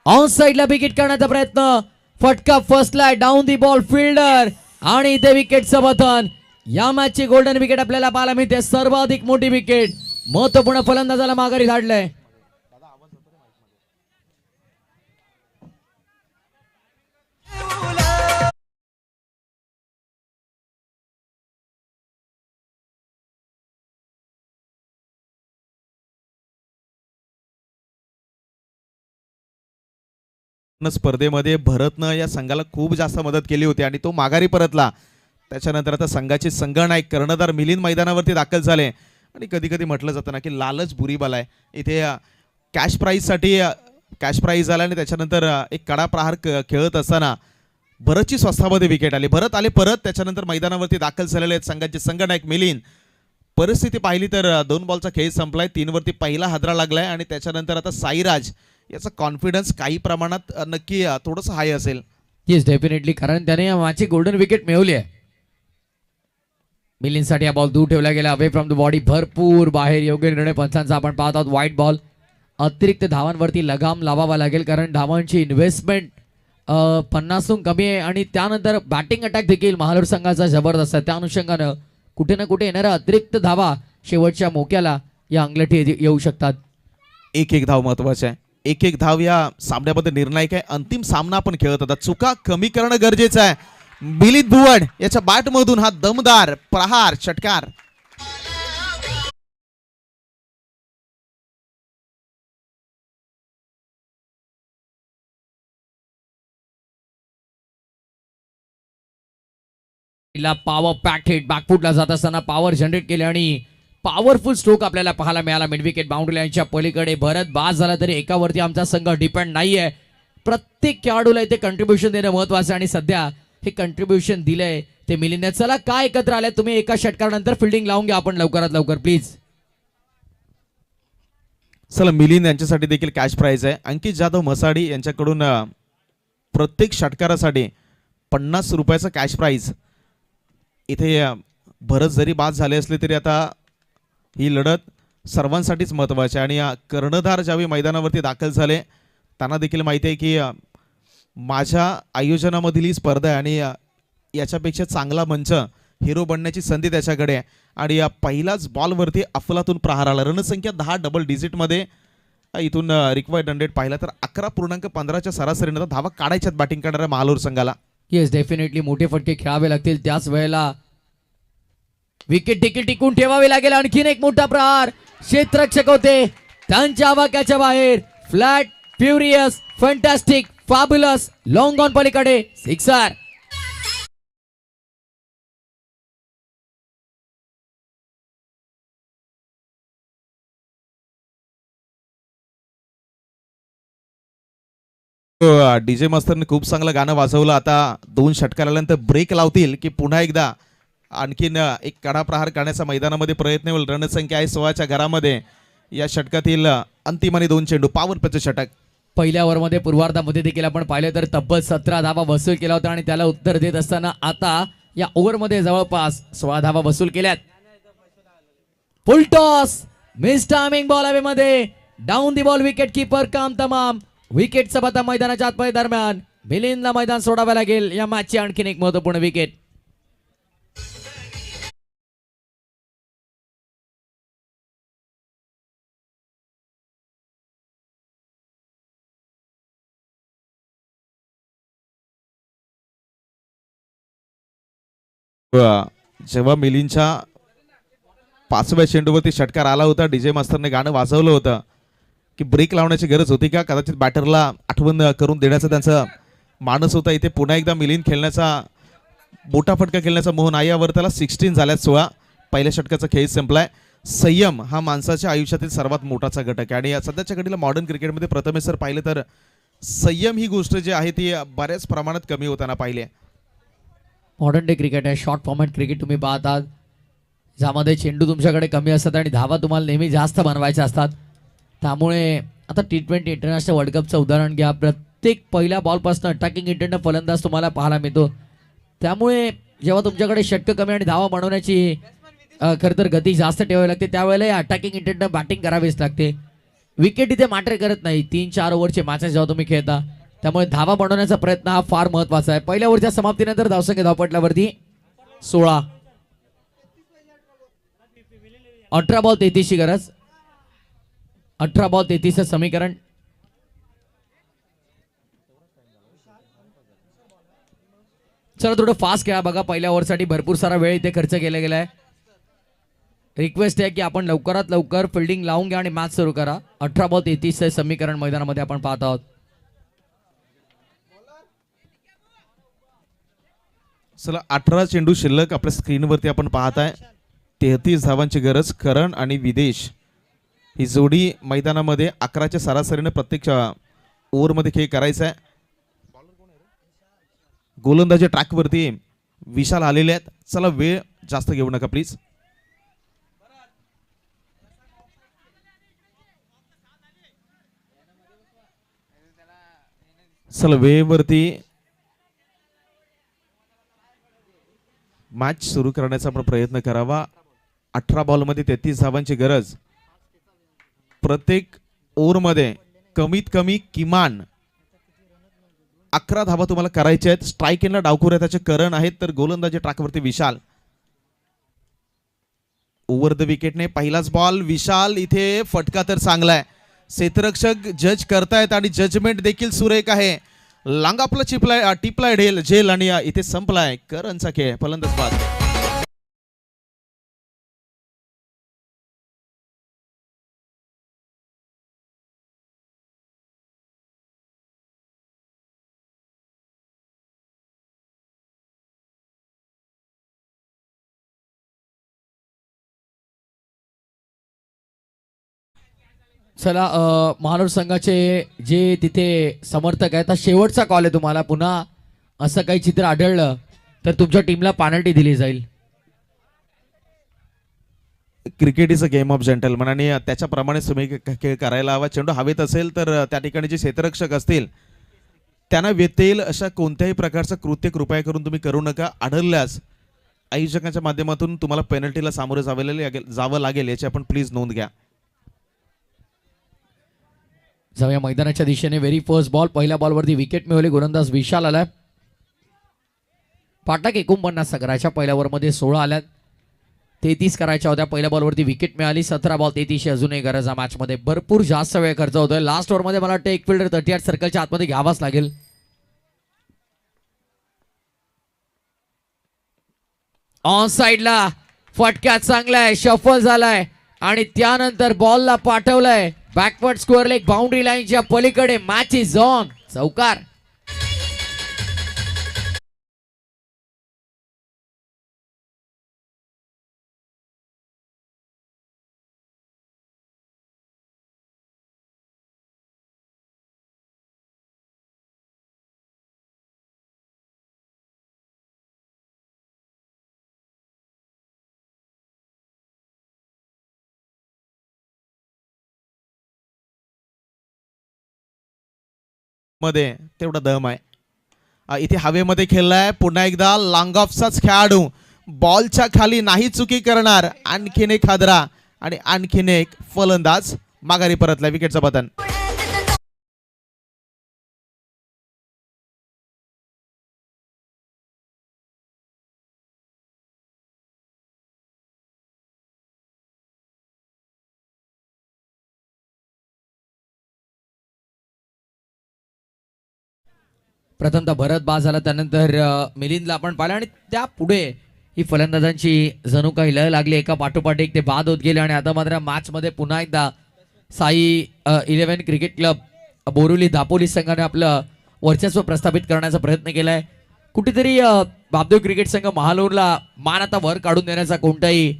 ऑन साइडला विकेट करण्याचा प्रयत्न, फटका फसलाय, डाऊन दी बॉल फिल्डर आणि इथे विकेटचं पतन. या मॅचची गोल्डन विकेट आपल्याला पाहायला मिळते, सर्वाधिक मोठी विकेट. महत्वपूर्ण फलंदाजाला माघारी धाडलंय. स्पर्धेमध्ये भरतनं या संघाला खूप जास्त मदत केली होती आणि तो माघारी परतला. त्याच्यानंतर आता संघाचे संघनायक कर्णधार मिलिंद मैदानावरती दाखल झाले आणि कधी कधी म्हटलं जातं ना की लालच बुरी बला आहे. इथे कॅश प्राइजसाठी कॅश प्राइज आला आणि त्याच्यानंतर एक कडा प्रहार खेळत असताना भरतची स्वस्तामध्ये विकेट आली. भरत आले परत, त्याच्यानंतर मैदानावरती दाखल झालेले आहेत संघाचे संघनायक मिलिंद. परिस्थिती पाहिली तर 2 बॉलचा खेळ संपलाय, 3 वरती पहिला हादरा लागलाय आणि त्याच्यानंतर आता साईराज याचा कॉन्फिडन्स काही प्रमाणात नक्की थोडंसं हाय असेल. येस डेफिनेटली, कारण त्याने या मॅचची गोल्डन विकेट मिळवली आहे. मिलिंदसाठी हा बॉल दूर ठेवला गेला, अवे फ्रॉम द बॉडी, भरपूर बाहेर. योग्य निर्णय पंचांचा आपण पाहत आहोत. White ball. अतिरिक्त धावांवरती लगाम लावावा लागेल, कारण धावांची इन्व्हेस्टमेंट 50हून कमी आहे आणि त्यानंतर बॅटिंग अटॅक देखील महालोर संघाचा जबरदस्त आहे. त्या अनुषंगानं कुठे ना कुठे येणाऱ्या अतिरिक्त धावा शेवटच्या मोक्याला या अंगलठी येऊ शकतात. एक धाव महत्वाचे आहे. एक धाव या सामन्यामध्ये निर्णायक आहे. अंतिम सामना आपण खेळत होता, चुका कमी करणं गरजेचं आहे. मिलिंद भुवड याच्या बॅटमधून हा दमदार प्रहार षटकार. पॉवर पॅक हिट, बॅकफुटला जात असताना पॉवर जनरेट केले आणि पॉवरफुल स्ट्रोक आपल्याला पाहायला मिळाला. मिड विकेट बाउंड्री लाईनच्या पलीकडे. भरत बाद झाला तरी एकावरती आमचा संघ डिपेंड नाहीये. प्रत्येक खेळाडूला इथे कंट्रीब्युशन देणं महत्वाचं आणि सध्या हे कंट्रीब्युशन दिलंय ते मिलिंदने. चला काय एकत्र आले तुम्ही, एका षटकानंतर फिल्डिंग लावून घ्या आपण लवकरात लवकर प्लीज. चला मिलिंद यांच्यासाठी देखील कॅश प्राइज आहे. अंकित जाधव मसाडी यांच्याकडून प्रत्येक षटकारासाठी 50 रुपयाचा कॅश प्राइज. इथे भरत जरी बाद झाले असले तरी आता ही लढत सर्वांसाठीच महत्त्वाची आहे. आणि कर्णधार ज्यावेळी मैदानावरती दाखल झाले त्यांना देखील माहिती आहे की माझ्या आयोजनामधील ही स्पर्धा आहे आणि याच्यापेक्षा चांगला मंच हिरो बनण्याची संधी त्याच्याकडे आहे. आणि पहिलाच बॉलवरती अफलातून प्रहार आला. रणसंख्या 10 डबल डिजिटमध्ये इथून रिक्वायर्ड रन रेट पाहिला तर 11.15च्या सरासरीनं धावा काढायच्यात बॅटिंग करणाऱ्या महालोर संघाला. येस डेफिनेटली मोठे फटके खेळावे लागतील. त्याच वेळेला विकेट देखील टिकून ठेवावे लागेल. आणखीन एक मोठा प्रहार क्षेत्ररक्षक होते त्यांच्या आवाक्याच्या बाहेर. Flat furious fantastic fabulous long on पलीकडे सिक्सर. डीजे मास्तरने खूप चांगलं गाणं वाजवलं. आता 2 षटकार आल्यानंतर ब्रेक लावतील की पुन्हा एकदा आणखीन एक कडा प्रहार करण्याचा मैदानामध्ये प्रयत्न होईल. रणसंख्या आहे 16च्या घरामध्ये. या षटकातील अंतिम आणि 2 चेंडू पॉवर प्लेचं षटक. पहिल्या ओव्हरमध्ये पूर्वार्धामध्ये देखील आपण पाहिलं तर तब्बल 17 धावा वसूल केला होता आणि त्याला उत्तर देत असताना आता या ओव्हरमध्ये जवळपास 16 धावा वसूल केल्यात. Full toss miss timing ball हवेमध्ये down the ball wicket keeper काम तमाम. विकेटचा पता मैदानाच्या आतमध्ये दरम्यान मिलिंदला मैदान सोडावे लागेल. या मॅचची आणखीन एक महत्वपूर्ण विकेट. जेव्हा मिलिंदच्या 5व्या चेंडूवरती षटकार आला होता डीजे मास्तरने गाणं वाजवलं होतं की ब्रेक लावण्याची गरज होती का. कदाचित बॅटरला आठवण करून देण्याचा त्यांचा मानस होता. इथे पुन्हा एकदा मिलिंद खेळण्याचा मोठा फटका खेळण्याचा मोह नाही. यावर त्याला 16 झाल्यात 16. पहिल्या षटकाचा खेळ संपलाय. संयम हा माणसाच्या आयुष्यातील सर्वात मोठाचा घटक आहे आणि सध्याच्या घडीला मॉडर्न क्रिकेटमध्ये प्रथमेश सर पाहिलं तर संयम ही गोष्ट जी आहे ती बऱ्याच प्रमाणात कमी होताना पाहिली आहे. मॉडर्न डे क्रिकेट आहे शॉर्ट फॉर्मॅट क्रिकेट तुम्ही पाहतात ज्यामध्ये चेंडू तुमच्याकडे कमी असतात आणि धावा तुम्हाला नेहमी जास्त बनवायच्या असतात. त्यामुळे आता T20 इंटरनॅशनल वर्ल्ड कपचं उदाहरण घ्या. प्रत्येक पहिल्या बॉलपासून अटॅकिंग इंटेंडनं फलंदाज तुम्हाला पाहायला मिळतो. त्यामुळे जेव्हा तुमच्याकडे षटक कमी आणि धावा बनवण्याची खरं तर गती जास्त ठेवावी लागते त्यावेळेला अटॅकिंग इंटेंडनं बॅटिंग करावीच लागते. विकेट इथे मॅटर करत नाही. 3-4 ओव्हरचे मॅचेस जेव्हा तुम्ही खेळता त्यामुळे धावा बनवण्याचा प्रयत्न हा फार महत्वाचा आहे. पहिल्या ओव्हरच्या समाप्तीनंतर धावसंख्या धावपटल्यावरती 16. 18 बॉल 33 ची गरज. 18 बॉल 33 समीकरण. चला थोडं फास्ट खेळा बघा. पहिल्या ओव्हरसाठी भरपूर सारा वेळ इथे खर्च केला गेलाय. रिक्वेस्ट आहे की आपण लवकरात लवकर फिल्डिंग लावून घ्या आणि मॅच सुरू करा. 18 बॉल 33 समीकरण मैदानामध्ये आपण पाहत आहोत. चला 18 चेंडू शिल्लक आपल्या स्क्रीनवरती आपण पाहताय. 33 धावांची गरज. करण आणि विदेश ही जोडी मैदानामध्ये 11च्या सरासरीने प्रत्येक ओव्हरमध्ये खेळ करायचा आहे. गोलंदाजी ट्रॅकवरती विशाल आलेले आहेत. चला वेळ जास्त घेऊ नका प्लीज. चला वेळेवरती मॅच सुरू करण्याचा आपण प्रयत्न करावा. 18 बॉलमध्ये 33 धावांची गरज. प्रत्येक ओव्हरमध्ये कमीत कमी किमान 11 धावा तुम्हाला करायच्या आहेत. स्ट्राईक एंडला डावखुऱ्या त्याचे करण आहेत तर गोलंदाजी ट्रॅकवरती विशाल. ओव्हर द विकेटने पहिलाच बॉल. विशाल इथे फटका तर चांगला आहे. क्षेत्ररक्षक जज करतायत आणि जजमेंट देखील सुरेख आहे. लांगापला टिपलाय ढेल झेल आणि इथे संपलाय करणचा खेळ. फलंदाज बाद. चला महानोर संघाचे जे तिथे समर्थक आहेत शेवटचा कॉल आहे तुम्हाला. पुन्हा असं काही चित्र आढळलं तर तुमच्या टीमला पेनल्टी दिली जाईल. Cricket is a game of gentleman आणि त्याच्याप्रमाणे तुम्ही खेळ करायला हवा. चेंडू हवेत असेल तर त्या ठिकाणी जे क्षेत्ररक्षक असतील त्यांना व्यत्येल अशा कोणत्याही प्रकारचं कृत्य कृपया करून तुम्ही करू नका. आढळल्यास आयोजकांच्या माध्यमातून तुम्हाला पेनल्टीला सामोरे जावं लागेल याची आपण प्लीज नोंद घ्या. जाऊया मैदानाच्या दिशेने. व्हेरी फर्स्ट बॉल, पहिल्या बॉलवरती विकेट मिळवली. गोलंदाज विशाल आलाय. फाटक 49 करायच्या. पहिल्या ओव्हरमध्ये 16 आल्यात. 33 करायच्या होत्या. पहिल्या बॉलवरती विकेट मिळाली. 17 बॉल 33 अजूनही गरज आहे मॅचमध्ये. भरपूर जास्त वेळ खर्च होतोय. लास्ट ओव्हरमध्ये मला वाटतं एक फिल्डर 38 सर्कलच्या आतमध्ये घ्यावाच लागेल. ऑन साइडला फटका चांगलाय, शफल झालाय आणि त्यानंतर बॉलला पाठवलंय बॅकवर्ड स्क्वेअर लेग बाउंड्री लाईनच्या पलीकडे. Match is on. चौकार. मध्ये तेवढा दम आहे. इथे हवेमध्ये खेळलाय. पुन्हा एकदा लॉंग ऑफचाच खेळाडू बॉलच्या खाली नाही चुकी करणार. आणखीन एक हादरा आणि आणखीन एक फलंदाज माघारी परतला. विकेटचं पतन. प्रथमतः भरत बाद झाला. त्यानंतर मिलिंदला आपण पाहिलं आणि त्या पुढे ही फलंदाजांची जणू काही लय लागली. एका पाठोपाठ एक ते बाद होत गेले आणि आता मात्र मॅचमध्ये पुन्हा एकदा साई 11 क्रिकेट क्लब बोरिवली दापोली संघाने आपलं वर्चस्व प्रस्थापित करण्याचा प्रयत्न केलाय. कुठेतरी बापदेव क्रिकेट संघ महालोरला मान आता वर काढून देण्याचा कोणताही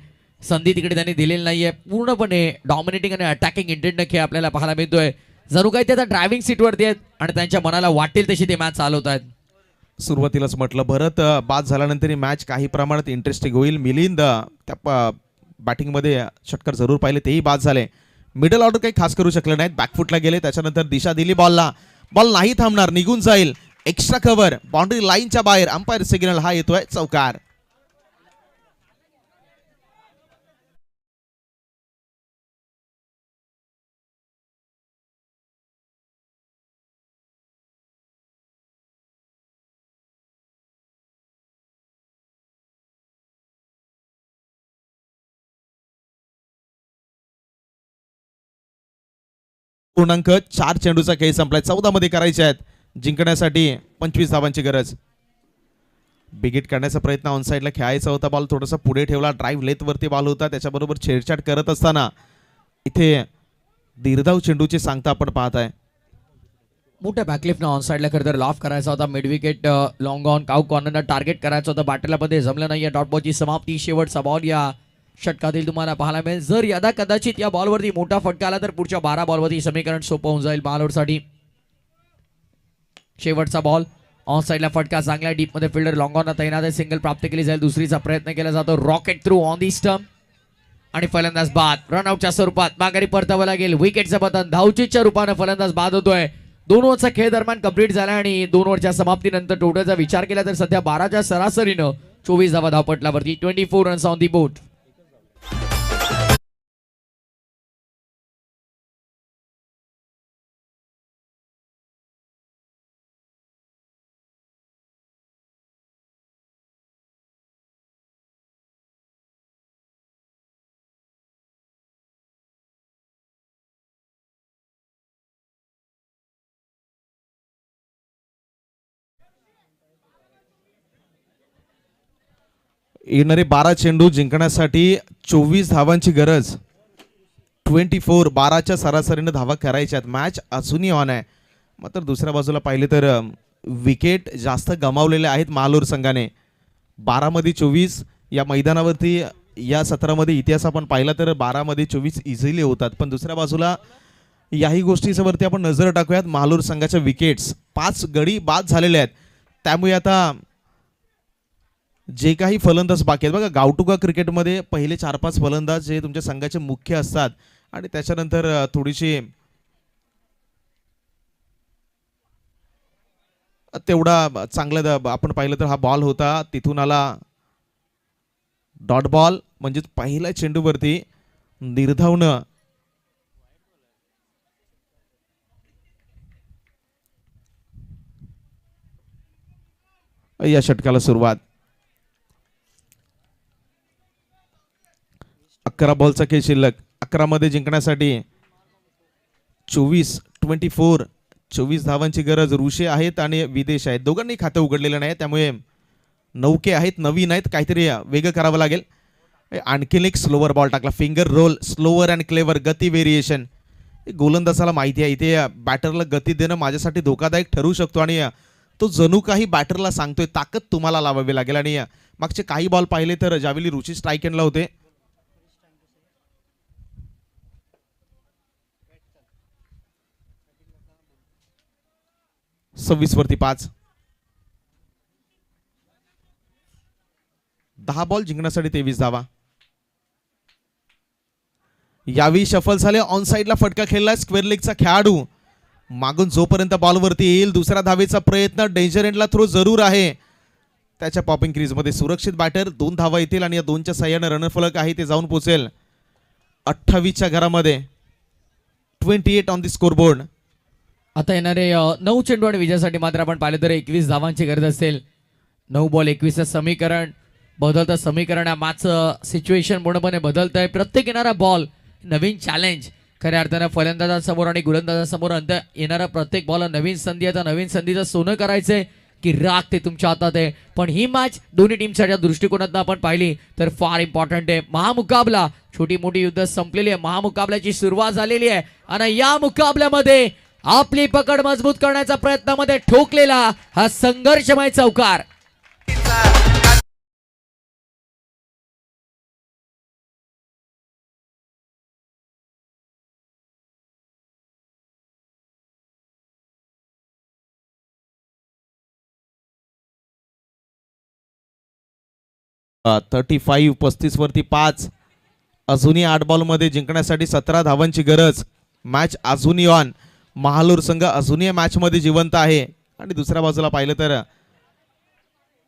संधी तिकडे त्यांनी दिलेली नाहीये. पूर्णपणे डॉमिनेटिंग आणि अटॅकिंग इंटेंटने खेळ आपल्याला पाहायला मिळतोय. जणू काही ते आता ड्रायव्हिंग सीटवरती आहेत आणि त्यांच्या मनाला वाटेल तशी ते मॅच चालवत आहेत. सुरुवातीलाच म्हटलं भरत बाद झाल्यानंतर ही मॅच काही प्रमाणात इंटरेस्टिंग होईल. मिलिंद त्या बॅटिंगमध्ये षटकार जरूर पाहिले, तेही बाद झाले. मिडल ऑर्डर काही खास करू शकले नाहीत. बॅकफुटला गेले. त्याच्यानंतर दिशा दिली बॉलला. बॉल नाही थांबणार, निघून जाईल. एक्स्ट्रा कव्हर बाउंड्री लाईनच्या बाहेर. अंपायर सिग्नल हा येतोय. चौकार. पूर्णांक 4 चेंडूचा खेळ संपलाय. 14 मध्ये करायचे आहेत. जिंकण्यासाठी 25 धावांची गरज. बिगिट करण्याचा प्रयत्न ऑन साइडला खेळायचा होता. बॉल थोडासा पुढे ठेवला. ड्राईव्ह लेथ वरती बॉल होता. त्याच्याबरोबर छेडछाड करत असताना इथे दीर्घाव चेंडूची सांगता आपण पाहताय. मोठ्या बॅकलिफ्टनं ऑन साइडला खरं तर लॉफ करायचा होता. Mid wicket long on cow कॉर्नरनं टार्गेट करायचं होतं. बॅटलामध्ये जमलं नाहीये. डॉट बॉलची समाप्ती. शेवटचा बॉल या षटकातील तुम्हाला पाहायला मिळेल. जर यदा कदाचित या बॉलवरती मोठा फटका आला तर पुढच्या 12 बॉलवरती समीकरण सोपं होऊन जाईल बॉलरसाठी. शेवटचा बॉल ऑन साइडला फटका चांगला डीप मध्ये. फिल्डर लॉंग ऑन तैनात आहे. सिंगल प्राप्त केली जाईल. दुसरीचा प्रयत्न केला जातो. Rocket through on the stump आणि फलंदाज बाद. रनआउटच्या स्वरूपात माघारी परतावं लागेल. विकेटचं पतन. धावचीच्या रूपाने फलंदाज बाद होतोय. 2 ओव्हरचा खेळ दरम्यान कंप्लीट झाला आणि 2 ओव्हरच्या समाप्तीनंतर टोटलचा विचार केला तर सध्या 12च्या सरासरीनं 24 धावा धावपटलावरती. 24 रन्स ऑन दी बोर्ड. येणारे 12 चेंडू जिंकण्यासाठी 24 धावांची गरज. 24. 12च्या सरासरीने धावा करायच्या आहेत. मॅच अजूनही ऑन आहे. मात्र दुसऱ्या बाजूला पाहिले तर विकेट जास्त गमावलेले आहेत महालोर संघाने. 12 मध्ये 24 या मैदानावरती या सत्रामध्ये इतिहास आपण पाहिला तर 12 मध्ये 24 इझिली होतात. पण दुसऱ्या बाजूला याही गोष्टीवरती आपण नजर टाकूयात. महालोर संघाच्या विकेट्स 5 गडी बाद झालेले आहेत. त्यामुळे आता जे काही फलंदाज बाकी आहेत बघा, गावटुगा क्रिकेटमध्ये पहिले 4-5 फलंदाज जे तुमच्या संघाचे मुख्य असतात आणि त्याच्यानंतर थोडीशी तेवढा चांगला आपण पाहिलं तर हा बॉल होता. तिथून आला डॉट बॉल म्हणजे पहिल्या चेंडूवरती निर्धावणं. या षटकाला सुरुवात. 11 बॉलचा खेळ शिल्लक. 11 मध्ये जिंकण्यासाठी 24 धावांची गरज. ऋषे आहेत आणि विदेश आहेत, दोघांनी खातं उघडलेलं नाही, त्यामुळे नौके आहेत, नवीन आहेत, काहीतरी वेगळं करावं लागेल. आणखीन एक स्लोवर बॉल टाकला. Finger roll, slower and clever, गती व्हेरिएशन. गोलंदाजाला माहिती आहे इथे बॅटरला गती देणं माझ्यासाठी धोकादायक ठरू शकतो आणि तो जणू काही बॅटरला सांगतोय ताकद तुम्हाला लावावी लागेल. आणि मागचे काही बॉल पाहिले तर ज्यावेळी ऋषी स्ट्राईक एंडला होते 26 वरती 5. 10 बॉल जिंकण्यासाठी 23 धावा. यावेळी शफल झाले. ऑन साइडला फटका खेळलाय स्क्वेअर लेगचा खेळाडू. मागून जोपर्यंत बॉलवरती येईल दुसऱ्या धावेचा प्रयत्न. डेंजर एंडला थ्रो जरूर आहे. त्याच्या पॉपिंग क्रीजमध्ये सुरक्षित बॅटर. 2 धावा येतील आणि या 2च्या सहाय्याने रनर फलक आहे ते जाऊन पोहोचेल 28च्या घरामध्ये. 28 ऑन द स्कोरबोर्ड. आता येणारे 9 चेंडू आणि विजयासाठी मात्र आपण पाहिलं तर 21 धावांची गरज असेल. 9 बॉल 21 समीकरण. बदलतं समीकरण या मॅचचं सिच्युएशन पूर्णपणे बदलत आहे. प्रत्येक येणारा बॉल नवीन चॅलेंज. खऱ्या अर्थानं फलंदाजांसमोर आणि गोलंदाजांसमोर येणारा प्रत्येक बॉल नवीन संधी. आता नवीन संधीचं सोनं करायचंय की राग ते तुमच्या हातात आहे. पण ही मॅच दोन्ही टीमच्या दृष्टिकोनातून आपण पाहिली तर फार इम्पॉर्टंट आहे. महामुकाबला, छोटी मोठी युद्ध संपलेली आहे, महामुकाबल्याची सुरुवात झालेली आहे आणि या मुकाबल्यामध्ये आपली पकड मजबूत करण्याच्या प्रयत्नामध्ये ठोकलेला हा संघर्षमय चौकार. थर्टी 35 वरती 5. अजूनही 8 बॉलमध्ये जिंकण्यासाठी 17 धावांची गरज. मॅच अजूनही ऑन. महालूर संघ अजूनही मॅचमध्ये जिवंत आहे. आणि दुसऱ्या बाजूला पाहिलं तर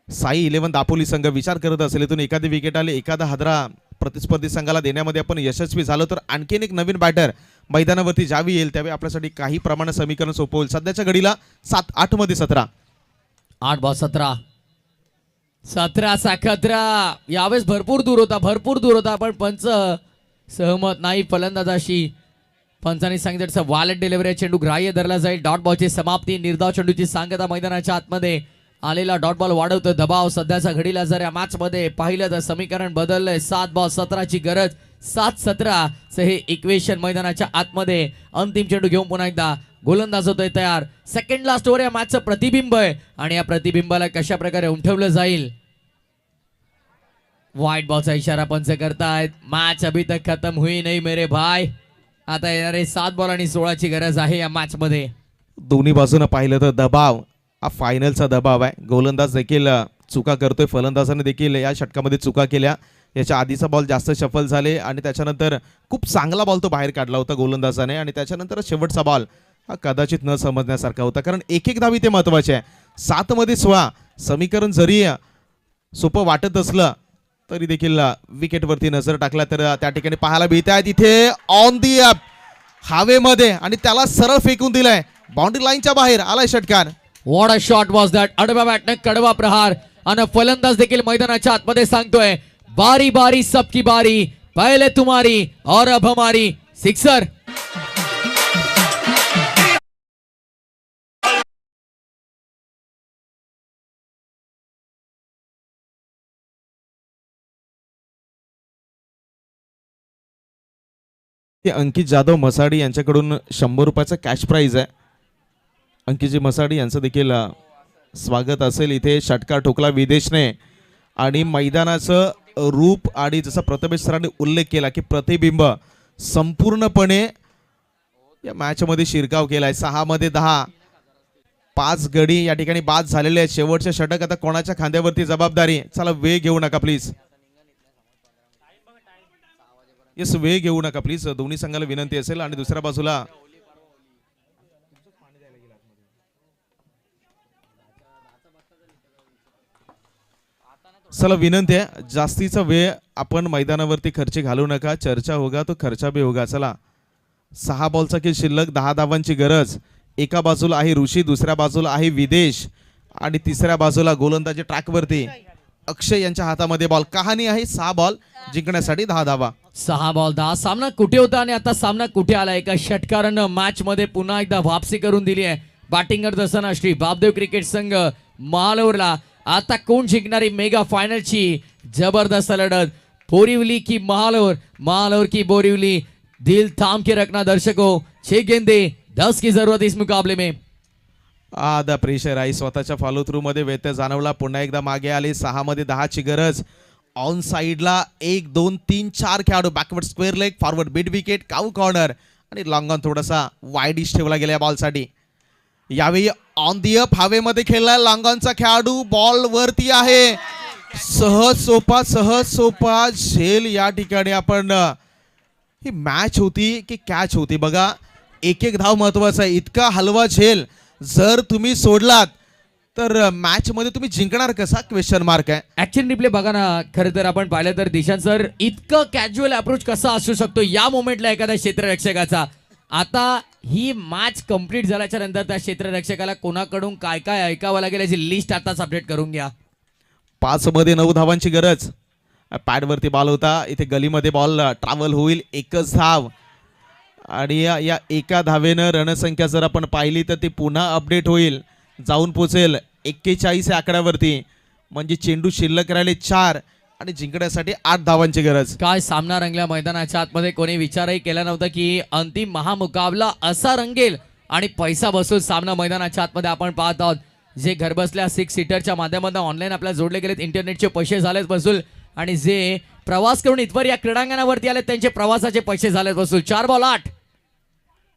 साई 11 दापोली संघ विचार करत असेल इथून एखादी विकेट आली, एखादा हादरा प्रतिस्पर्धी संघाला देण्यामध्ये आपण यशस्वी झालो तर आणखीन एक नवीन बॅटर मैदानावरती ज्यावेळी येईल त्यावेळी आपल्यासाठी काही प्रमाणात समीकरण सोपं होईल. सध्याच्या घडीला 7-8 मध्ये 17. 8 बॉल 17. 17-17. यावेळेस भरपूर दूर होता पण पंच सहमत नाही फलंदाजाशी. पंचांनी सांगितलं वॉलेट डिलिव्हरी. चेंडू ग्राह्य धरला जाईल. डॉट बॉलची समाप्ती. निर्धाव चेंडूची सांगता. मैदानाच्या आतमध्ये आलेला डॉट बॉल वाढवतो दबाव. सध्याच्या घडीला जर या मॅच मध्ये पाहिलं तर समीकरण बदललंय. 7 बॉल 17 ची गरज. 7-17 हे इक्वेशन मैदानाच्या आतमध्ये. अंतिम चेंडू घेऊन पुन्हा एकदा गोलंदाज होतोय तयार. सेकंड लास्ट ओव्हर या मॅचचं प्रतिबिंब आहे आणि या प्रतिबिंबाला कशा प्रकारे उमटवलं जाईल. व्हाईट बॉलचा इशारा पंच करतायत. मॅच अभी तक खत्म हुई नाही मेरे भाई. आता येणारे 7 बॉल आणि 16 ची गरज आहे या मॅच मध्ये. दोन्ही बाजूने पाहिलं तर दबाव हा फायनलचा दबाव आहे. गोलंदाज देखील चुका करतोय. फलंदाजाने देखील या षटकामध्ये चुका केल्या. याच्या आधीचा बॉल जास्त शफल झाले आणि त्याच्यानंतर खूप चांगला बॉल तो बाहेर काढला होता गोलंदाजाने. आणि त्याच्यानंतर शेवटचा बॉल हा कदाचित न समजण्यासारखा होता कारण एक धावी ते महत्वाचे आहे. 7 मध्ये 16 समीकरण जरी सोपं वाटत असलं तरी देखील विकेटवरती नजर टाकला तर त्या ठिकाणी पाहायला मिळत आहे तिथे ऑन दी हवेमध्ये आणि त्याला सरळ फेकून दिलाय. बाउंड्री लाईनच्या बाहेर आलाय षटकार. What a shot was that. आडव्या बॅटने कडवा प्रहार आणि फलंदाज देखील मैदानाच्या आतमध्ये सांगतोय बारी बारी सबकी बारी, पहले तुम्हारी और अब हमारी. सिक्सर. अंकित जाधव मसाडी यांच्याकडून 100 रुपयाचा कॅश प्राइज आहे. अंकितजी मसाडी यांचं देखील स्वागत असेल इथे. षटकार ठोकला विदेशने आणि मैदानाचं रूप आणि जसा प्रथमेश सरांनी उल्लेख केला की प्रतिबिंब संपूर्णपणे या मॅच मध्ये शिरकाव केलाय. 6 मध्ये 10. 5 गडी या ठिकाणी बाद झालेले आहेत. शेवटचे षटक आता कोणाच्या खांद्यावरती जबाबदारी. चला वेळ घेऊ नका प्लीज. येस वेळ घेऊ नका प्लीज. दोन्ही संघाला विनंती असेल. आणि दुसऱ्या बाजूला चला विनंती आहे, जास्तीचा वेळ आपण मैदानावरती खर्च घालू नका. चर्चा होगा तो खर्चा बी होगा. चला 6 बॉलचा खेळ शिल्लक, 10 धावांची गरज. एका बाजूला आहे ऋषी, दुसऱ्या बाजूला आहे विदेश आणि तिसऱ्या बाजूला गोलंदाजी ट्रॅकवरती अक्षय यांच्या हातामध्ये बॉल. कहाणी आहे 6 बॉल जिंकण्यासाठी 10 धावा. 6 बॉल 10. सामना कुठे होता आणि आता सामना कुठे आला? एका षटकारानं मॅच मध्ये पुन्हा एकदा वापसी करून दिली आहे. बॅटिंग करत असताना श्री बापदेव क्रिकेट संघ महालवरला. आता कोण जिंकणारी मेगा फायनलची जबरदस्त लढत? बोरिवली की महालौर, महालौर की बोरिवली? दिल थाम के रखना दर्शकों, 6 गेंदे 10 की जरूरत इस मुकाबले में. द प्रेशर आहे. स्वतःच्या फॉलो थ्रू मध्ये व्यत्यय जाणवला. पुन्हा एकदा मागे आले. 6 मध्ये 10 ची गरज. ऑन साइडला 1 2 3 4 खेळाडू. Backward square leg, forward mid wicket, cow corner आणि लॉंग ऑन थोडासा वाईडिश ठेवला गेला बॉलसाठी. यावेळी ऑन दी अप हवेमध्ये खेळला लॉंग ऑनचा खेळाडू. बॉल वरती आहे. सहज सोपा झेल. या ठिकाणी आपण ही मॅच होती की कॅच होती बघा. एक धाव महत्वाचा आहे. इतका हलवा झेल जर तुम्ही सोडलात तर मॅच मध्ये तुम्ही जिंकणार कसा? क्वेश्चन मार्क आहे. ऍक्शन रिप्ले बघा ना. खरं तर आपण पाहिलं तर दिशांत सर इतकं कॅज्युअल अप्रोच कसा असू शकतो या मोमेंटला एखाद्या क्षेत्ररक्षकाचा? आता ही मॅच कंप्लीट झाल्याच्या नंतर त्या क्षेत्ररक्षकाला कोणाकडून काय काय ऐकावं लागेल याची लिस्ट आताच अपडेट करून घ्या. 5 मध्ये 9 धावांची गरज. पॅडवरती बॉल होता. इथे गलीमध्ये बॉल ट्रॅव्हल होईल. एकच धाव आणि या एका धावेनं रणसंख्या जर आपण पाहिली तर ती पुन्हा अपडेट होईल. जाऊन पोचेल 41 या आकड्यावरती. म्हणजे चेंडू शिल्लक राहिले 4 आणि जिंकण्यासाठी 8 धावांची गरज. काय सामना रंगला मैदानाच्या आतमध्ये. कोणी विचारही केला नव्हता की अंतिम महामुकाबला असा रंगेल आणि पैसा बसून सामना मैदानाच्या आतमध्ये आपण पाहत आहोत. जे घरबसल्या 6 सीटरच्या माध्यमातून ऑनलाईन आपल्याला जोडले गेलेत, इंटरनेटचे पैसे झालेत वसूल आणि जे प्रवास करून इथवर या क्रीडांगणावरती आले त्यांचे प्रवासाचे पैसे झालेत वसूल. 4 बॉल 8.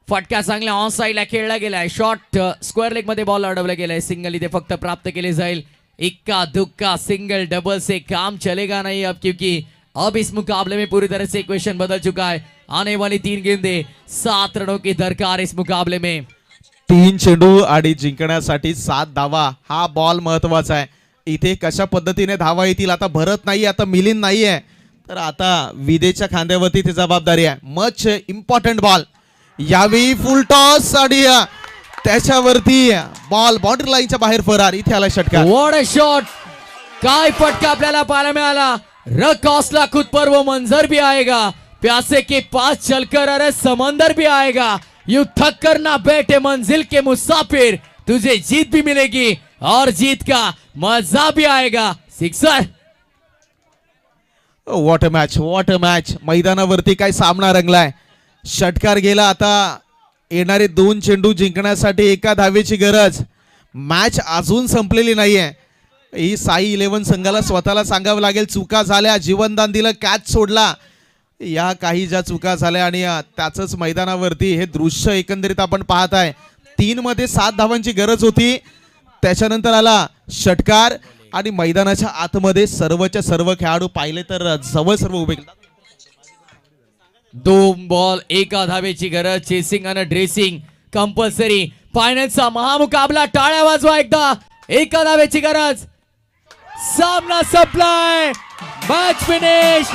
फटका चांगल्या ऑन साइडला खेळला गेलाय. शॉर्ट स्क्वेअर लेग मध्ये बॉल अडवला गेलाय. सिंगल इथे फक्त प्राप्त केले जाईल. इक्का दुक्का सिंगल डबल से काम चलेगा नहीं अब, क्योंकि अब इस मुकाबले में पूरी तरह से इक्वेशन बदल चुका है. आने वाली 3 गेंदे 7 रनों की दरकार इस मुकाबले में. 3 चेंडू आणि जिंकण्यासाठी 7 धावा. हा बॉल महत्वाचा आहे. इथे कशा पद्धतीने धावा येतील आता भरत नाही, आता मिलिंद नाहीये, तर आता विदेच्या खांद्यावरती ती जबाबदारी आहे. Much important ball. यावेळी फुल टॉस आणि त्याच्यावरती बॉल बाउंड्री लाईनच्या बाहेर फरार. इथे आला षटकार. What a shot. काय फटका आपल्याला पाहायला मिळाला. रकॉसला खुद पर वो मंजर भी आएगा. प्यासे के पास चलकर अरे समंदर भी आएगा. यू थक कर ना बैठे मंजिल के मुसाफिर, तुझे जीत भी मिलेगी और जीत का मजा भी आएगा. Sixer. What a match, what a match. मैदानावरती काय सामना रंगलाय. षटकार गेला. आता येणारे 2 चेंडू जिंकण्यासाठी 1 धावेची गरज. मॅच अजून संपलेली नाहीये. ही साई 11 संघाला स्वतःला सांगावं लागेल, चुका झाल्या, जीवनदान दिलं, कॅच सोडला, या काही ज्या चुका झाल्या आणि त्याचंच मैदानावरती हे दृश्य एकंदरीत आपण पाहत आहे. 3 मध्ये 7 धावांची गरज होती. त्याच्यानंतर आला षटकार आणि मैदानाच्या आतमध्ये सर्वच्या सर्व खेळाडू पाहिले तर जवळ सर्व उभे. 2 बॉल 1 धावेची गरज. चेसिंग आणि ड्रेसिंग कंपल्सरी. फायनलचा महामुकाबला. टाळ्या वाजवा एकदा. 1 धावेची गरज. सामना संपलाय. Match finish.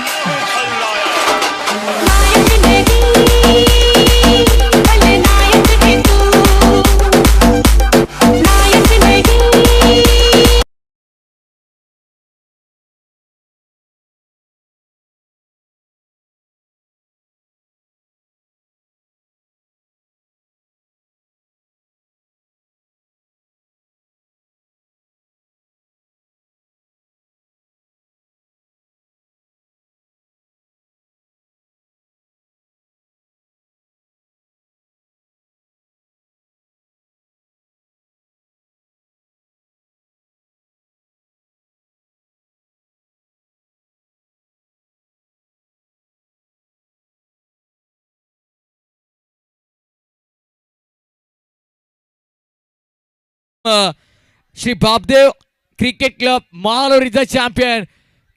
Shri Bapdev cricket club Mahalor is the champion.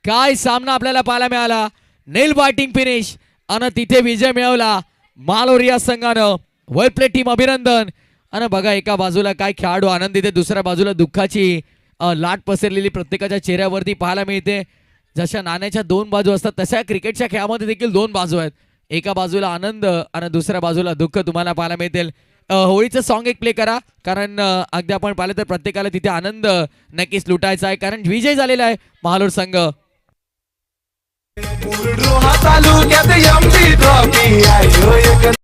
काय सामना आपल्याला पाहायला मिळाला. नेल बायटिंग फिनिश आणि तिथे विजय मिळवला महालोर या संघानं. वेल प्ले टीम, अभिनंदन. आणि बघा एका बाजूला काय खेळाडू आनंदित आहे, दुसऱ्या बाजूला दुःखाची लाट पसरलेली प्रत्येकाच्या चेहऱ्यावरती पाहायला मिळते. जशा नाण्याच्या दोन बाजू असतात तशा क्रिकेटच्या खेळामध्ये देखील दोन बाजू आहेत. एका बाजूला आनंद आणि दुसऱ्या बाजूला दुःख तुम्हाला पाहायला मिळतील. होळीचं सॉन्ग एक प्ले करा, कारण अगदी आपण पाहिलं तर प्रत्येकाला तिथे आनंद नक्कीच लुटायचा आहे, कारण विजय झालेला आहे महालोर संघ. तालुक्यात एमटी ट्रॉफी आहे